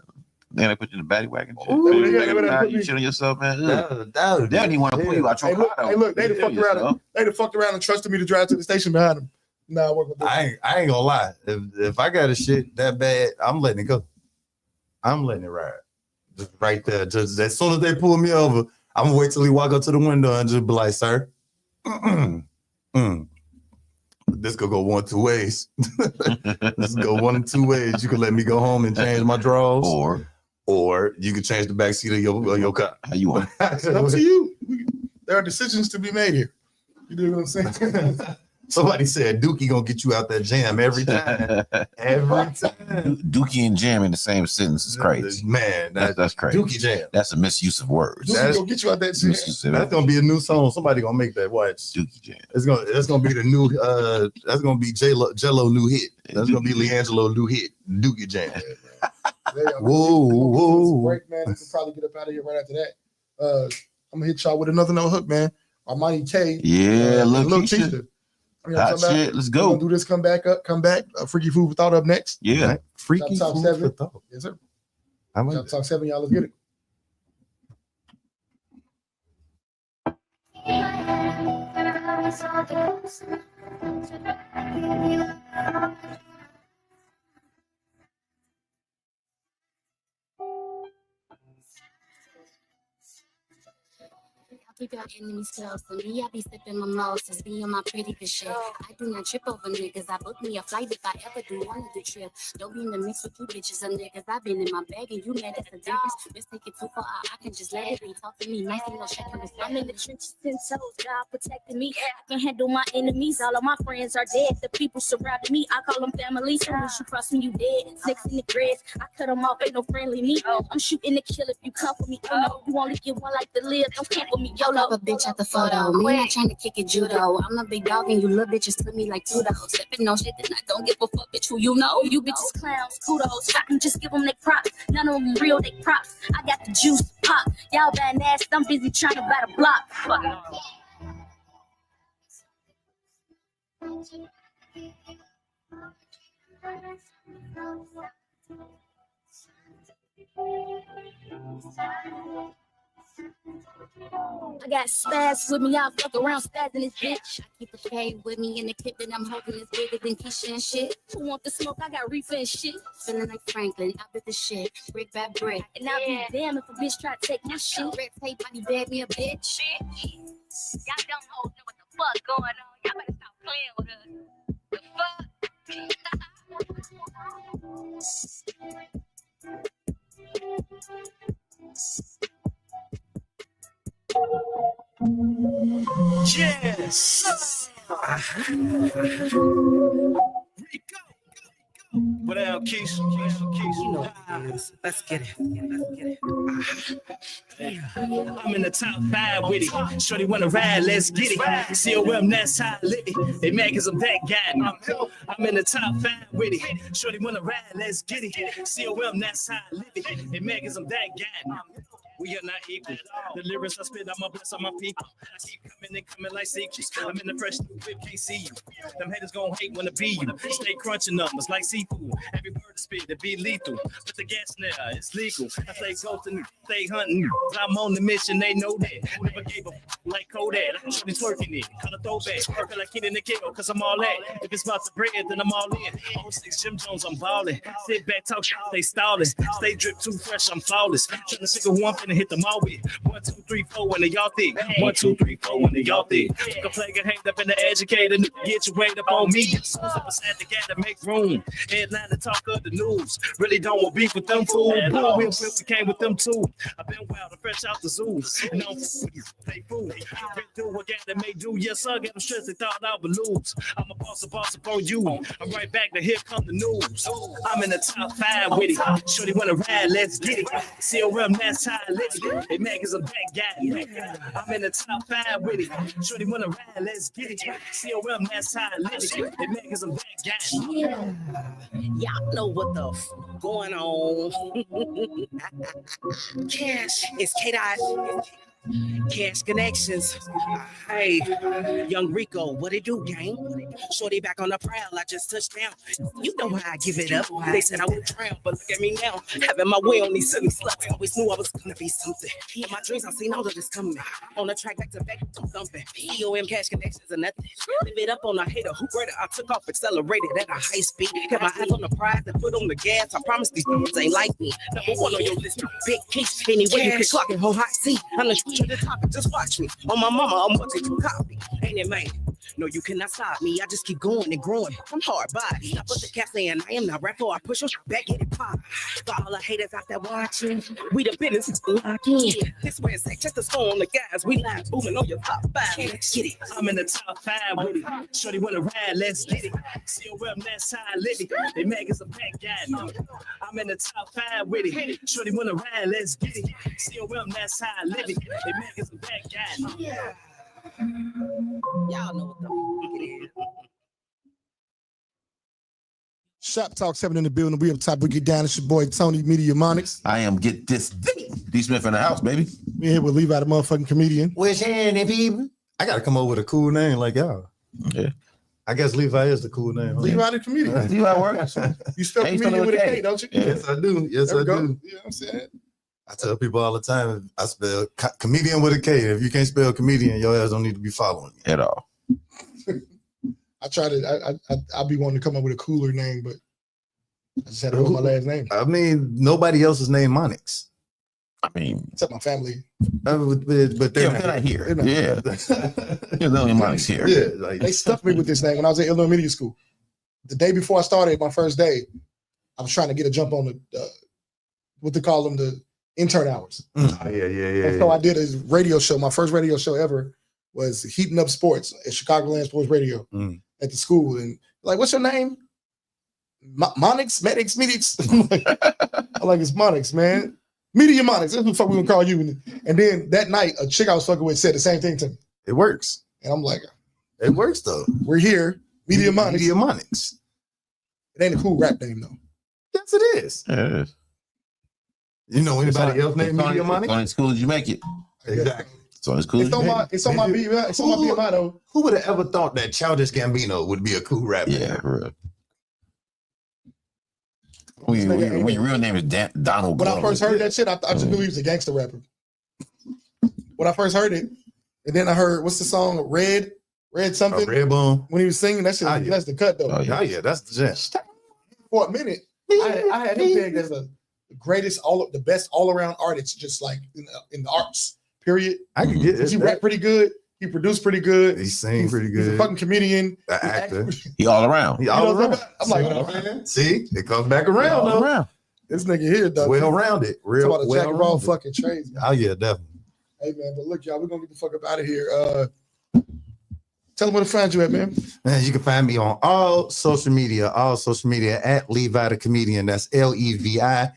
Then they put you in the paddy wagon. You shit on yourself, man. They don't even want to pull you out your car. Hey, look, they'd have fucked around. They'd have fucked around and trusted me to drive to the station behind them. Nah, I ain't gonna lie. If I got a shit that bad, I'm letting it go. I'm letting it ride. Just right there. Just as soon as they pull me over, I'm gonna wait till he walk up to the window and just be like, sir, this could go 1 of 2 ways. This could go 1 of 2 ways. You could let me go home and change my drawers, or you could change the back seat of your car. How you want? It's up to you. There are decisions to be made here. You know what I'm saying? Somebody said Dookie gonna get you out that jam every time. Every time. Dookie and jam in the same sentence is crazy. Man, that's crazy. Dookie jam. That's a misuse of words. Dookie gonna get you out that jam. That's gonna be a new song. Somebody gonna make that. Watch. Dookie jam. That's gonna be the new that's gonna be Jello new hit. That's gonna be Leangelo new hit. Dookie jam. Whoa. Break, man. We can probably get up out of here right after that. I'm gonna hit y'all with another no hook, man. Armani K. Yeah, Lil Keisha. Shit, let's go. Do this. Come back. Freaky Food for Thought up next. Yeah. Right. Freaky Top Food 7. for Thought. Yes, sir. I like Top 7, y'all. Let's get it. Keep your enemies close to me. I be sipping mimosas, be on my pretty good shit. I do not trip over niggas. I book me a flight if I ever do one of the trip. Don't be in the mix with you bitches and niggas. I been in my bag and you mad at the difference. Let's take it too far. I can just let it be. Talk to me nice and no shaking. I'm in the trenches 10 toes. God protecting me. I can handle my enemies. All of my friends are dead. The people surrounding me, I call them family. Soon as you cross me, you dead. Snakes in the grass, I cut them off. Ain't no friendly me. I'm shooting to kill if you come for me. Oh no, you only get one life to live. Don't come for me. Pop a bitch at the photo. Me not trying to kick it judo. I'm a big dog and you little bitches to me like Pluto. Stepping on shit that I don't give a fuck, bitch. Who you know? You bitches clowns, kudos. I can just give them their props. None of them real, they props. I got the juice, pop. Y'all bad ass. I'm busy trying to buy the block. Fuck. I got spaz with me, I'll fuck around spazzing this bitch. I keep a K with me in the clip that I'm holding is bigger than Keisha and shit. Who want the smoke? I got reefer and shit. Feeling like Franklin, I bet the shit, brick by brick. And I'll be damn if a bitch try to take my shit. Red tape, body bag me a bitch. Y'all don't know what the fuck going on. Y'all better stop playing with us. The fuck? Yes. What up, Keisha? You know what it is. Let's get it. I'm in the top 5 with it. Shorty wanna ride, let's get it. COM, that's how I live it. They mad cause I'm that guy. I'm in the top 5 with it. Shorty wanna ride, let's get it. COM, that's how I live it. They mad cause I'm that guy. We are not equal. The lyrics I spit, I'ma bless all my people. I keep coming and coming like sequels. I'm in the fresh whip, can't see you. Them haters gon' hate when it be you. Stay crunching numbers like seafood. Every word I spit, it be lethal. But the gas now, it's legal. I stay ghosting, stay hunting. I'm on the mission, they know that. Never gave up like Kodak. I'm shorty twerking it. Kinda throwback. I feel like Kid in the Kill, cause I'm all that. If it's about the bread, then I'm all in. 06 Jim Jones, I'm ballin'. Sit back, talk shit, stay stallin'. Stay drip too fresh, I'm flawless. Trying to figure who I'm finna hit them all with. 1, 2, 3, 4 when they y'all thick. 1, 2, 3, 4 when they y'all thick. The plague hanged up in the educator. Get your weight up on me. Beside the guy to make room. Headline to talk of the news. Really don't want beef with them fools. Blue we came with them too. I've been wild and fresh out the zoo. And I'm they fool. Been through what got they may do. Yes, sir, got them stressed. They thought I would lose. I'm a boss upon you. I'm right back to here come the news. I'm in the top 5 with it. Shorty wanna ride, let's get it. COM, that's how I live it. They mad cause I'm that guy. I'm in the top 5 with it. Shorty wanna ride, let's get it. COM, that's how I live it. They mad cause I'm that guy. Y'all know what the going on. Cash, it's K-Dot. Cash Connections. Hey, Young Rico, what it do, gang? Shorty back on the prowl, I just touched down. You know how I give it up. They said I would drown, but look at me now. Having my way on these silly sluts. Always knew I was gonna be something. In my dreams, I seen all of this coming. On the track, back to back, I'm thumping. POM Cash Connections and nothing. Live it up on a hater who greater. I took off, accelerated at a high speed. Kept my eyes on the prize and put on the gas. I promise these dudes ain't like me. Number 1 on your list, big case. Anyway, you can clock it, whole hot seat. I'm the truth to the topic, just watch me. On my mama, I'm watching you copy. Ain't it, man? No, you cannot stop me. I just keep going and growing. I'm hard body. I put the cafe in. I am not rapper. I push on back, get it pop. Fall the haters out there watching. We the business locked in. This way it's like check the score on the guys. We live booming on your top 5. Let's get it. I'm in the top 5 with it. Shorty wanna ride, let's get it. COM, that's how I live it. They make us a back guy. I'm in the top 5 with it. Shorty wanna ride, let's get it. COM, that's how I live it. They make us a back guy. Yeah. Y'all know what the fuck it is. Shoptalk 7 in the building. We up top. We get down. It's your boy Tony, Media MONIX. I am Get This D Smith in the house, baby. We here with Levi, the motherfucking comedian. What's happening, people? I gotta come up with a cool name like y'all. Yeah. I guess Levi is the cool name. Levi the comedian. Levi works. You spell comedian with a K, don't you? Yes, I do. Yes, I do. You know what I'm saying? I tell people all the time, I spell comedian with a K. If you can't spell comedian, your ass don't need to be following me at all. I try to. I'll be wanting to come up with a cooler name, but I just had to hold my last name. I mean, nobody else is named MONIX. I mean, except my family. But they're not here. They're not yeah, there's no MONIX here. Yeah, like, they stuck me with this name when I was at Illinois Media School. The day before I started, my first day, I was trying to get a jump on the what they call them, the intern hours. Yeah. And so I did a radio show. My first radio show ever was Heating Up Sports at Chicagoland Sports Radio at the school. And like, what's your name? MONIX, Medics, Medics. I'm like, it's MONIX, man. Media MONIX. That's what the fuck we gonna call you. And then that night, a chick I was fucking with said the same thing to me. It works. And I'm like, it works though. We're here. Media MONIX. Media MONIX. It ain't a cool rap name though. Yes, it is. Yeah, it is. You know anybody else named Media MONIX? On school did you make it? Exactly. So it's cool. It's on my BMI. It's on my BMI though. Who would have ever thought that Childish Gambino would be a cool rapper? Yeah, for real. When your real name is Donald. When I first heard that shit, I just knew he was a gangster rapper. When I first heard it, and then I heard what's the song? Red something. Redbone. When he was singing that shit, that's the cut though. Oh yeah, that's the gist. For a minute, I had him pegged as the greatest, the best all around artist, just like in the arts. Period. I can get it. He rap pretty good. He produced pretty good. He sang pretty good. He's a fucking comedian. An actor. He all around. He all around. I'm like, oh, man. See, it comes back around though. This nigga here, though. Well rounded. Real about a well jack of all rounded. fucking trades. Man. Oh yeah, definitely. Hey man, but look, y'all, we're gonna get the fuck up out of here. Tell them where to find you at, man. Man, you can find me on all social media at Levi the Comedian. That's LEVIDHA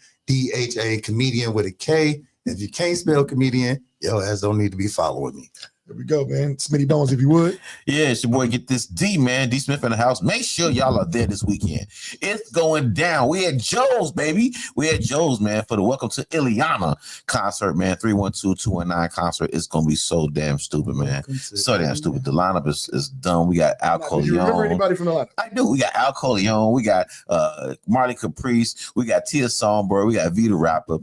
comedian with a K. If you can't spell comedian, your ass don't need to be following me. There we go, man. Smitty Bones, if you would. Yeah, it's your boy Get This D, man. D Smith in the house. Make sure y'all are there this weekend. It's going down. We at Joe's, baby. We at Joe's, man, for the Welcome to Ileana concert, man. 312-219 concert. It's going to be so damn stupid, man. So damn stupid. The lineup is done. We got Al Coleon. Do you remember anybody from the lineup? I do. We got Al Coleon. We got Marty Caprice. We got Tia Songbird. We got Vita Rapper.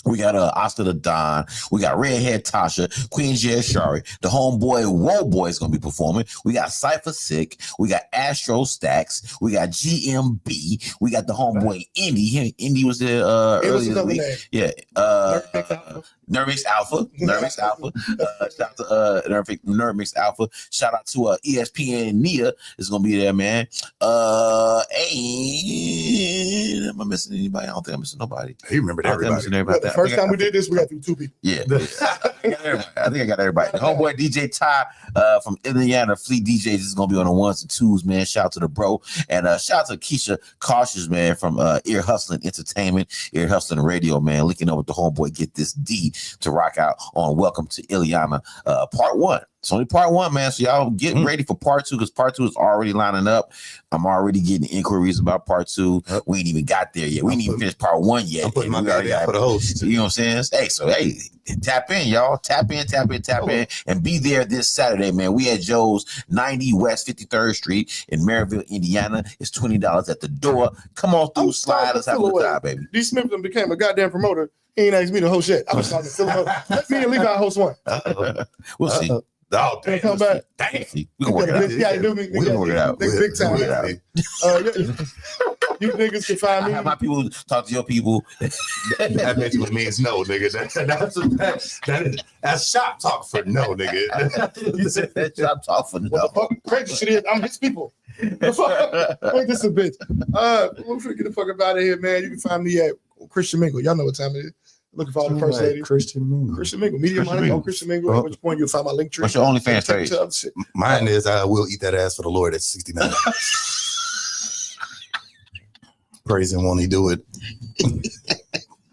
We got Oscar the Don. We got Redhead Tasha, Queen Jay Shari. The homeboy Woe Boy is gonna be performing. We got Cypher Sick. We got Astro Stacks. We got GMB. We got the homeboy Indy. Indy was there earlier this week. Yeah. Nervix Alpha. Nervix Alpha. Shout out to Nervix Alpha. Shout out to ESPN Nia is gonna be there, man. Hey, am I missing anybody? I don't think I'm missing nobody. You remember everybody. The first time we did this, we got through 2 people. Yeah. I think I got everybody. The homeboy DJ Ty from Indiana, Fleet DJs is gonna be on the 1s and 2s, man. Shout out to the bro. And shout out to Keisha Cautious, man, from Ear Hustling Entertainment, Ear Hustling Radio, man. Linking up with the homeboy Get This D to rock out on Welcome to Ileana Part 1. It's only Part 1, man. So y'all get ready for Part 2 because Part 2 is already lining up. I'm already getting inquiries about Part 2. We ain't even got there yet. We ain't even finished Part 1 yet. I'm putting my guy out for the host. You know what I'm saying? Hey, tap in, y'all. Tap in, and be there this Saturday, man. We at Joe's 90 West 53rd Street in Maryville, Indiana. It's $20 at the door. Come on through, slide. Let's have a good time, baby. D. Smith became a goddamn promoter. He ain't asked me to host shit. I was talking to Phil. Let me and Levi host one. We'll see. Oh, damn. Come back. Damn. We can work it out. We can work it out. Big time. You niggas can find me. I have my people talk to your people. That basically means no, nigga. That's shop talk for no, nigga. You said that shop talk for no. What the fuck crazy shit is, I'm his people. Make this a bitch. We're gonna get the fuck up out of here, man. You can find me at Christian Mingle. Y'all know what time it is. Looking for all the first ladies. Christian Mingle. Media Money on Christian Mingle. At which point you'll find my link tree. What's your OnlyFans page? Mine is I will eat that ass for the Lord at 69. Praise him when he do it.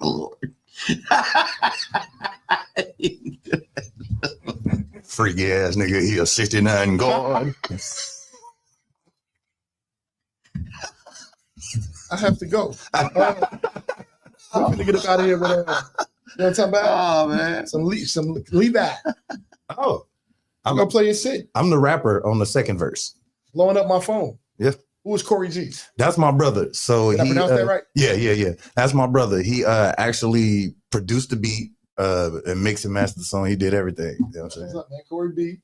Lord. Freaky ass nigga, he a 69 God. I have to go. We're gonna get up out of here with you know what I'm talking about? Oh man. Some Levi. Oh. I'm gonna play your shit. I'm the rapper on the second verse. Blowing up my phone. Yeah. Who is Corey G? That's my brother. So Did I pronounce that right? Yeah. That's my brother. He actually produced the beat and mixed and mastered the song. He did everything. You know what I'm saying? What's up, man? Corey B.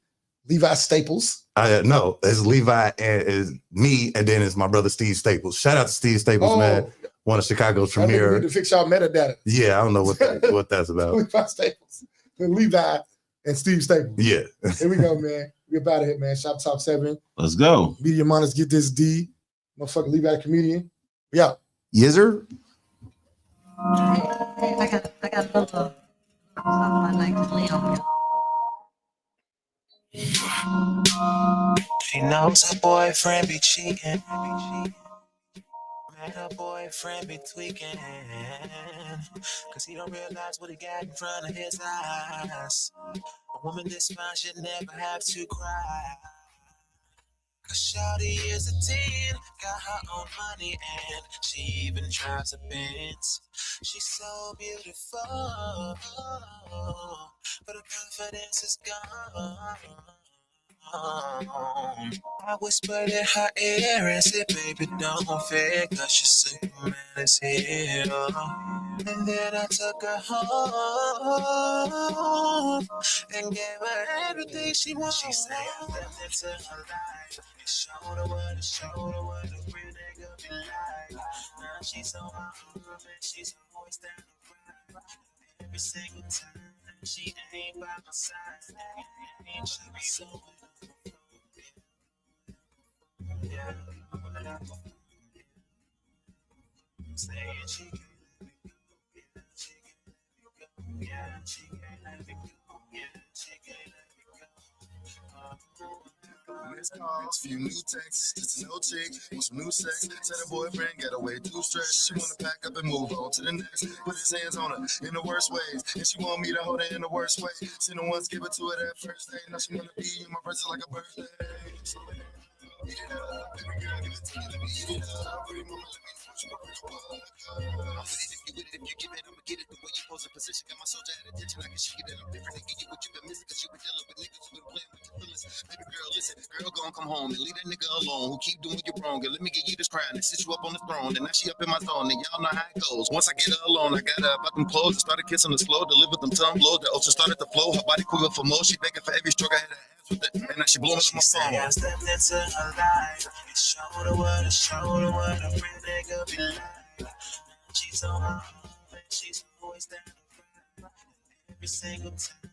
Levi Staples. No, it's Levi and is me, and then it's my brother Steve Staples. Shout out to Steve Staples, man. One of Chicago's premier. We need to fix y'all metadata. Yeah, I don't know what that's about. Levi Staples. Levi and Steve Staples. Yeah. Here we go, man. We're about it, man. Shop Talk 7. Let's go. Media Monitors, get this D. Motherfucker, Levi the comedian. We out. Yizzer. I got a little something I'd like to lay on you. She knows her boyfriend be cheating. Man, her boyfriend be tweaking. Cause he don't realize what he got in front of his eyes. A woman this fine should never have to cry. Cause shawty is a 10, got her own money and she even drives a Benz. She's so beautiful, but her confidence is gone. I whispered in her ear and said, baby, don't fear, cause your Superman is here. And then I took her home and gave her everything she wanted. She said I stepped into her life and showed her what a real nigga be like. Now she's on my own and she's always down to ride. Every single time she ain't by my side. And she be so yeah. Saying she can't let me go. Yeah, she can't let me go. Yeah, she can't let me go. Missed calls, few new texts, just a no chick, want some new sex. Said her boyfriend got away too stressed. She wanna pack up and move on to the next. Put his hands on her in the worst ways, and she want me to hold her in the worst way. She no once give it to her that first day. Now she wanna be in my presence like a birthday. So eat it up, baby girl, give it to me, let me eat it up. Pretty mama, let me put you up. I'm with it if you give it, I'ma get it the way you pose a position. Got my soldier at attention, I can shake it, and I'm different. Nigga, you what you been missing, cause you been dealing with niggas who been playing with your feelings. Baby girl, listen, girl gon' come home and leave that nigga alone who keep doing you wrong. And let me get you this crown and sit you up on the throne. And now she up in my zone, and y'all know how it goes. Once I get her alone, I got her about them clothes and started kissing her slow, delivered them tongue blows. The ocean started to flow, her body quiver for more. She begging for every stroke, I had her ass with it, and now she blowing up my phone. I stepped into her life and showed her what a real nigga be like. She's on my own and she's always down to ride. Every single time